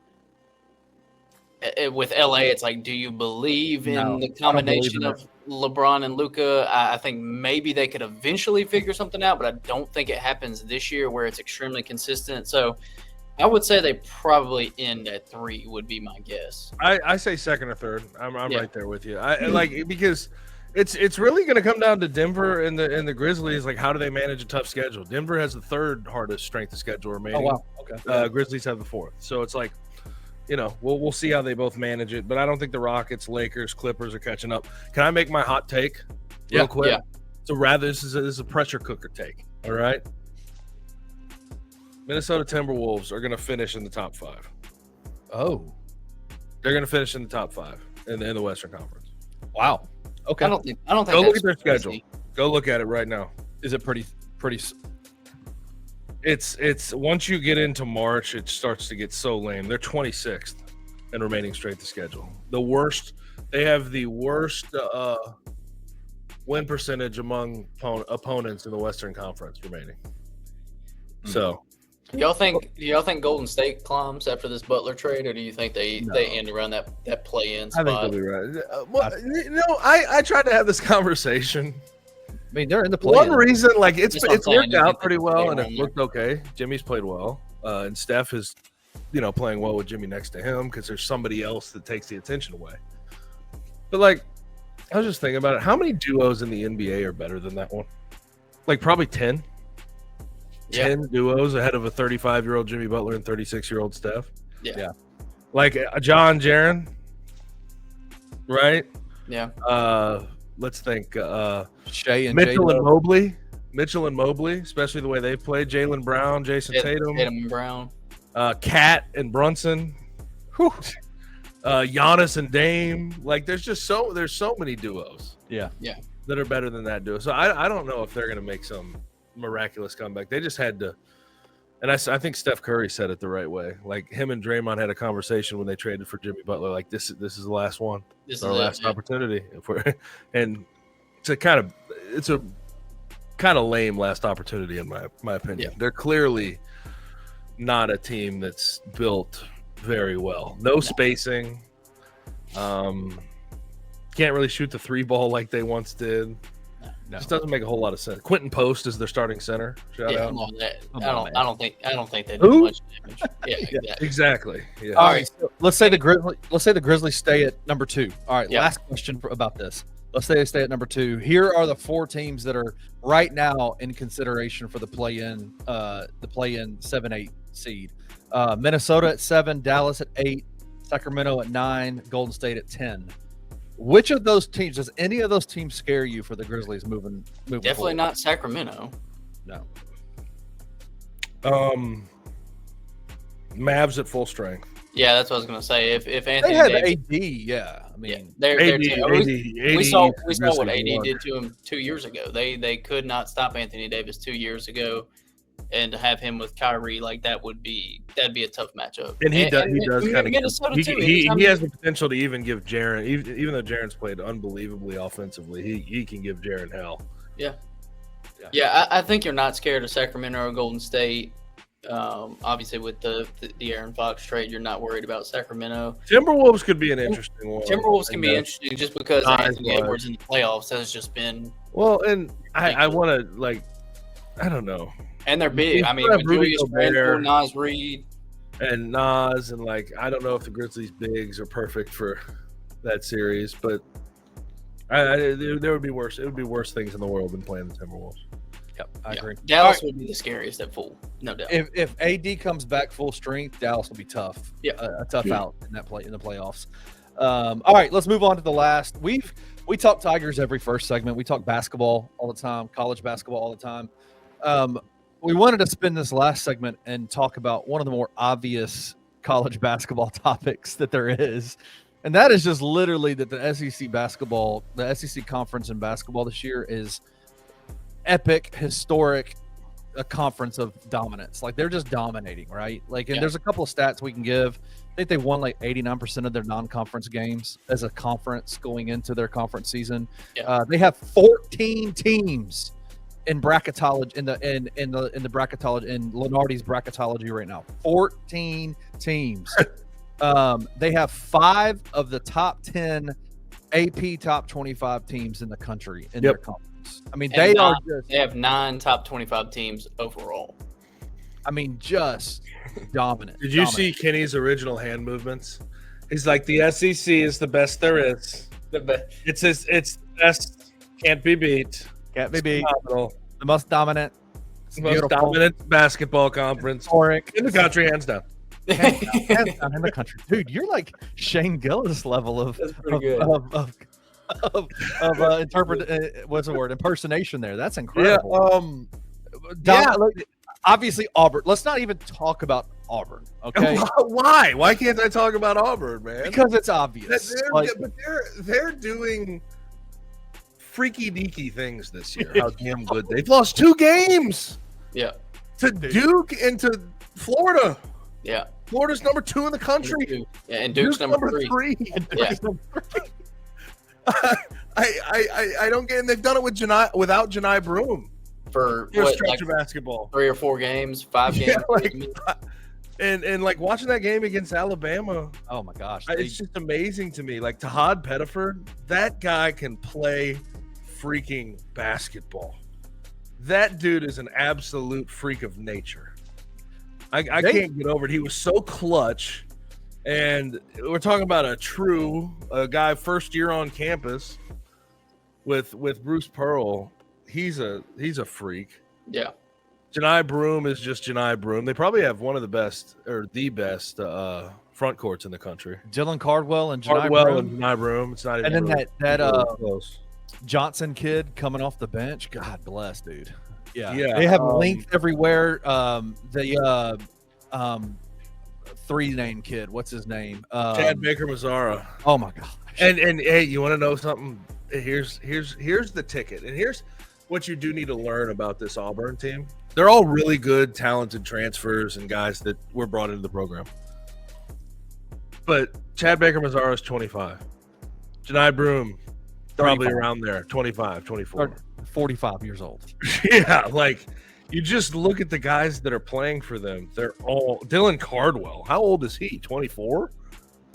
With LA, it's like, do you believe in the combination of LeBron and Luka? I think maybe they could eventually figure something out, but I don't think it happens this year where it's extremely consistent. So I would say they probably end at 3 would be my guess. I say 2nd or 3rd. I'm right there with you. I like, because it's really going to come down to Denver and the Grizzlies. Like, how do they manage a tough schedule? Denver has the 3rd hardest strength of schedule remaining. Oh wow, okay. Grizzlies have the 4th. So it's like, we'll see how they both manage it. But I don't think the Rockets, Lakers, Clippers are catching up. Can I make my hot take real quick? Yeah. So rather, this is a pressure cooker take. All right. Minnesota Timberwolves are going to finish in the top 5. Oh, they're going to finish in the top 5 in the Western Conference. wow. Okay. I don't think. Go look at their schedule. Go look at it right now. Is it pretty? It's once you get into March, it starts to get so lame. They're 26th in remaining strength of schedule. The worst. They have the worst win percentage among opponents in the Western Conference remaining. So, Do y'all think Golden State climbs after this Butler trade, or do you think they end around that play-in spot? I think they'll be right. I tried to have this conversation. I mean, they're in the play. One reason, like it's worked saying, out pretty well, and it looked okay. Jimmy's played well, and Steph is, playing well with Jimmy next to him because there's somebody else that takes the attention away. But like, I was just thinking about it. How many duos in the NBA are better than that one? Like probably 10. 10 duos ahead of a 35-year-old Jimmy Butler and 36-year-old Steph. Yeah. Like John Jaren, right? Yeah. Let's think. Shea and Mitchell J-Lo. and Mobley. Mitchell and Mobley, especially the way they've played. Jaylen Brown, Jason Tatum. Tatum and Brown. Cat and Brunson. Whew. Giannis and Dame. Like there's so many duos. Yeah. That are better than that duo. So I don't know if they're going to make some miraculous comeback. They just had to, and I think Steph Curry said it the right way. Like him and Draymond had a conversation when they traded for Jimmy Butler. Like this is the last one. This is our last opportunity. And it's a kind of lame last opportunity in my opinion. Yeah. They're clearly not a team that's built very well. No spacing. Can't really shoot the 3 ball like they once did. No. Just doesn't make a whole lot of sense. Quentin Post is their starting center. Shout out. I don't think they do much damage. Yeah, exactly. Yeah. All right. So let's say the Grizzlies stay at number 2. All right. Last question about this. Let's say they stay at number 2. Here are the 4 teams that are right now in consideration for the play-in 7-8 seed. Minnesota at 7, Dallas at 8, Sacramento at 9, Golden State at 10. Which of those teams, does any of those teams scare you for the Grizzlies moving Definitely forward? not Sacramento. No. Mavs at full strength. Yeah, that's what I was going to say. If Anthony they have Davis, AD, yeah. I mean, they're AD, we saw what Grizzlies AD won. did to him 2 years ago. They could not stop Anthony Davis 2 years ago, and to have him with Kyrie, like that'd be a tough matchup. And he does kind of Minnesota too. he has the potential to even give Jaren, even though Jaren's played unbelievably offensively, he can give Jaren hell. Yeah, I think you're not scared of Sacramento or Golden State. Obviously, with the Aaron Fox trade, you're not worried about Sacramento. Timberwolves could be an interesting one. Timberwolves can be interesting just because Not Anthony as much. Edwards in the playoffs has just been, Well, and I want to like, I don't know, and they're big. You I mean, still have with Rudy Julius Gobert. Randle, Naz Reid. and Nas, and like I don't know if the Grizzlies bigs are perfect for that series, but there would be worse. It would be worse things in the world than playing the Timberwolves. yep, I agree. Dallas would be the scariest at full, no doubt. If AD comes back full strength, Dallas will be tough. Yeah. A tough out in the playoffs. All right, let's move on to the last. We talk Tigers every first segment. We talk basketball all the time, college basketball all the time. We wanted to spend this last segment and talk about one of the more obvious college basketball topics that there is, and that is just literally that the SEC conference in basketball this year is epic, historic, a conference of dominance. Like they're just dominating, right? Like, and there's a couple of stats we can give. I think they won like 89% of their non-conference games as a conference going into their conference season. They have 14 teams in bracketology in the bracketology in Lenardi's bracketology right now. 14 teams. They have 5 of the top 10 AP top 25 teams in the country in their conference. I mean, they have 9 top 25 teams overall. I mean, just dominant. Did you see Kenny's original hand movements? He's like, the SEC is the best there is. It's the best, can't be beat. Can't be beat. Phenomenal. The most dominant. It's the most dominant basketball conference Historic. in the country, hands down. Hands down in the country, dude. You're like Shane Gillis level of impersonation there. That's incredible. Obviously Auburn. Let's not even talk about Auburn. Okay. Why? Why can't I talk about Auburn, man? Because it's obvious. They're doing freaky deaky things this year. How damn good they've lost 2 games. Yeah. To Duke and to Florida. Yeah. Florida's number 2 in the country. Yeah, and Duke's number 3. Yeah. I don't get it. They've done it without Janai Broome for a stretch of basketball. 3 or 4 games, 5 games. And like watching that game against Alabama. Oh my gosh. It's just amazing to me. Like Tahad Pettiford, that guy can play freaking basketball. That dude is an absolute freak of nature. I can't get over it. He was so clutch, and we're talking about a guy first year on campus with Bruce Pearl. He's a freak. Yeah. Janai Broome is just Janai Broome. They probably have one of the best or the best front courts in the country. Dylan Cardwell and Janai Broome. It's not even. And then really, that close. Johnson kid coming off the bench. God bless, dude. Yeah. They have length everywhere. The 3-name kid. What's his name? Chad Baker-Mazara. Oh my god. And hey, you want to know something? Here's the ticket, and here's what you do need to learn about this Auburn team. They're all really good, talented transfers and guys that were brought into the program. But Chad Baker-Mazara is 25. Janai Broome, probably 35. around there, 25, 24. 45 years old. Yeah, like you just look at the guys that are playing for them. They're all Dylan Cardwell. How old is he? 24?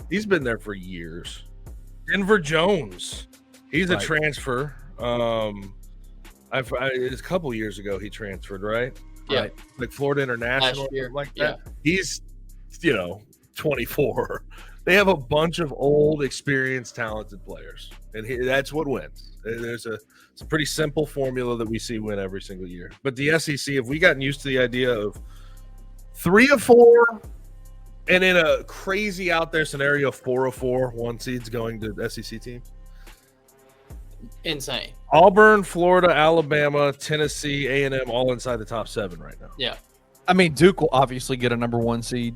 He's been there for years. Denver Jones. He's a transfer. It's a couple years ago he transferred, right? Yeah. Right. Like Florida International, like that. He's 24. They have a bunch of old, experienced, talented players, and that's what wins. It's a pretty simple formula that we see win every single year. But the SEC, have we gotten used to the idea of 3 of 4, and in a crazy out there scenario, 4 of 4 1 seeds going to SEC teams? Insane. Auburn, Florida, Alabama, Tennessee, A&M, all inside the top 7 right now. Yeah. I mean, Duke will obviously get a number 1 seed.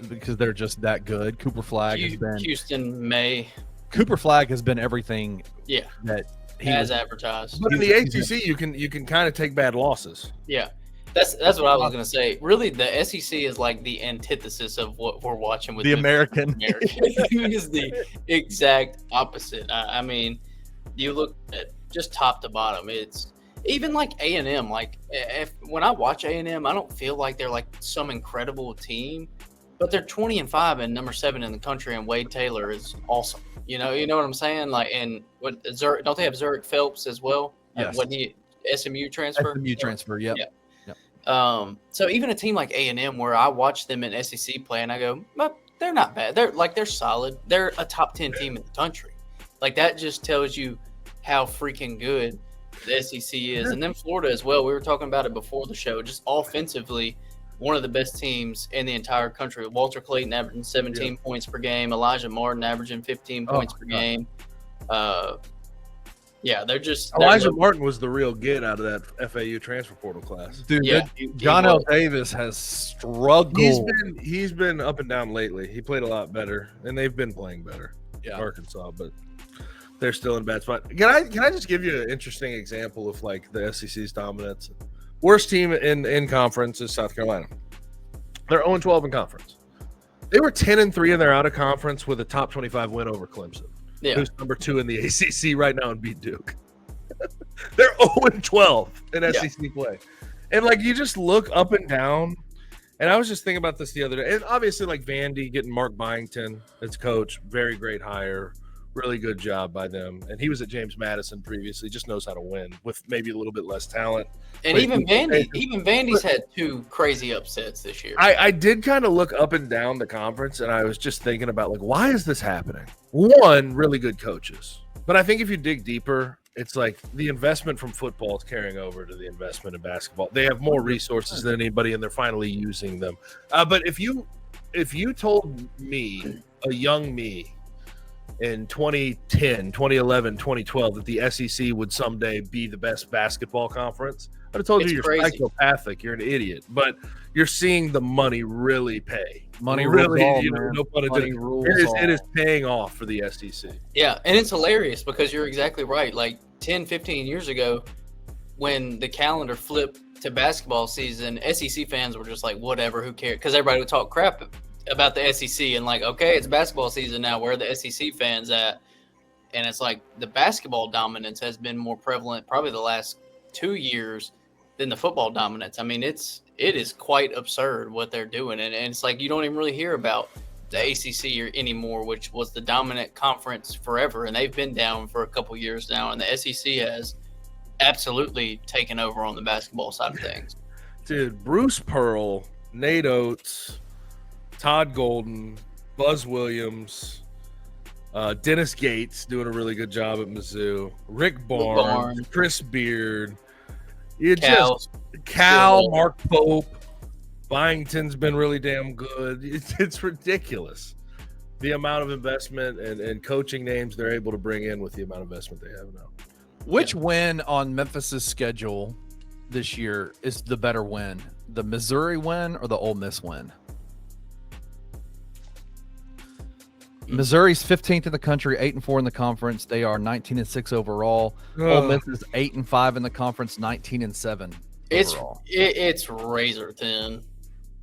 because they're just that good. Cooper Flagg has been Houston May. Cooper Flagg has been everything. Yeah, that he as was. advertised. But in the ACC, you can kind of take bad losses. Yeah. That's what I was gonna say. Really, the SEC is like the antithesis of what we're watching with The American. It is the exact opposite. I mean, you look at just top to bottom. It's even like A&M. Like when I watch A&M, I don't feel like they're like some incredible team, but they're 20-5 and number 7 in the country, and Wade Taylor is awesome. You know what I'm saying? Like, and what don't they have Zurich Phelps as well? Yes. When he SMU transfer? SMU transfer. Yep. Yeah. So even a team like A&M, where I watch them in SEC play, and I go, well, they're not bad. They're solid. They're a top 10 team in the country. Like, that just tells you how freaking good the SEC is. And then Florida as well. We were talking about it before the show. Just offensively, one of the best teams in the entire country. Walter Clayton averaging 17 points per game. Elijah Martin averaging 15 points per game. Yeah, they're Elijah Martin was the real get out of that FAU transfer portal class. Dude, Yeah, John L. Davis has struggled. He's been up and down lately. He played a lot better, and they've been playing better. Yeah. Arkansas, but they're still in a bad spot. Can I just give you an interesting example of like the SEC's dominance? Worst team in conference is South Carolina. They're 0-12 in conference. They were 10-3 and they're out of conference with a top 25 win over Clemson. Yeah. Who's number 2 in the ACC right now and beat Duke. They're 0-12 in SEC play. And, like, you just look up and down. And I was just thinking about this the other day. And obviously, like, Vandy getting Mark Byington as coach, very great hire. Really good job by them. And he was at James Madison previously, just knows how to win with maybe a little bit less talent. And even Vandy's had 2 crazy upsets this year. I did kind of look up and down the conference, and I was just thinking about, like, why is this happening? One, really good coaches. But I think if you dig deeper, it's like the investment from football is carrying over to the investment in basketball. They have more resources than anybody, and they're finally using them. But if you told me, a young me, in 2010, 2011, 2012, that the SEC would someday be the best basketball conference, I'd have told you you're psychopathic, you're an idiot. But you're seeing the money really pay. Money really, rules all, no pun intended. It is paying off for the SEC. Yeah, and it's hilarious because you're exactly right. Like 10, 15 years ago, when the calendar flipped to basketball season, SEC fans were just like, whatever, who cares? Because everybody would talk crap about the SEC and like, okay, it's basketball season now. Where are the SEC fans at? And it's like the basketball dominance has been more prevalent probably the last 2 years than the football dominance. I mean, it is quite absurd what they're doing. And it's like you don't even really hear about the ACC anymore, which was the dominant conference forever. And they've been down for a couple years now. And the SEC has absolutely taken over on the basketball side of things. Dude, Bruce Pearl, Nate Oates, Todd Golden, Buzz Williams, Dennis Gates doing a really good job at Mizzou, Rick Barnes, Chris Beard, Cal, Mark Pope, Byington's been really damn good. It's ridiculous the amount of investment and coaching names they're able to bring in with the amount of investment they have now. Which win on Memphis's schedule this year is the better win? The Missouri win or the Ole Miss win? Missouri's 15th in the country, 8-4 in the conference. They are 19-6 overall. Ole Miss is 8-5 in the conference, 19-7 overall. It's razor thin.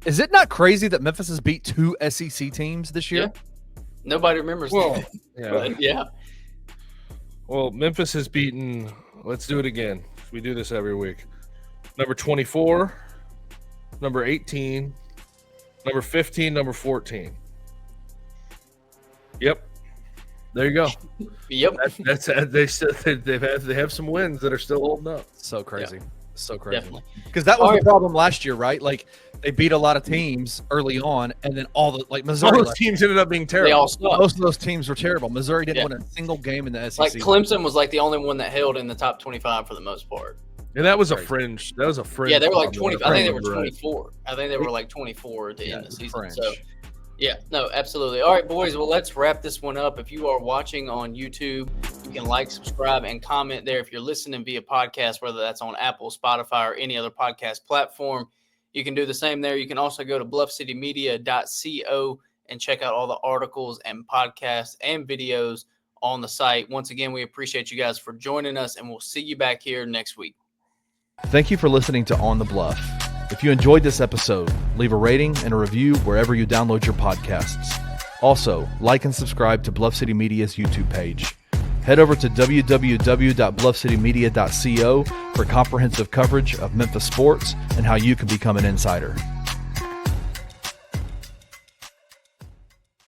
Is it not crazy that Memphis has beat 2 SEC teams this year? Yeah. Nobody remembers that. Yeah. But yeah. Well, Memphis has beaten. Let's do it again. We do this every week. Number 24, number 18, number 15, number 14. Yep, there you go. Yep, that's they have some wins that are still holding up. So crazy, so crazy. Because Definitely. that was the problem last year, right? Like they beat a lot of teams early on, and then all Missouri. All those teams ended up being terrible. They all sucked. Most of those teams were terrible. Missouri didn't win a single game in the SEC. Like Clemson was like the only one that held in the top 25 for the most part. And that was a fringe. That was a fringe. Yeah, they were like 20. I think they were 24. I think they were like 24 at the end of the season. Fringe. So. Yeah, no, absolutely. All right, boys, well, let's wrap this one up. If you are watching on YouTube, you can like, subscribe, and comment there. If you're listening via podcast, whether that's on Apple, Spotify, or any other podcast platform, You can do the same there. You can also go to bluffcitymedia.co and check out all the articles and podcasts and videos on the site. Once again, we appreciate you guys for joining us, and we'll see you back here next week. Thank you for listening to On the Bluff. If you enjoyed this episode, leave a rating and a review wherever you download your podcasts. Also, like and subscribe to Bluff City Media's YouTube page. Head over to www.bluffcitymedia.co for comprehensive coverage of Memphis sports and how you can become an insider.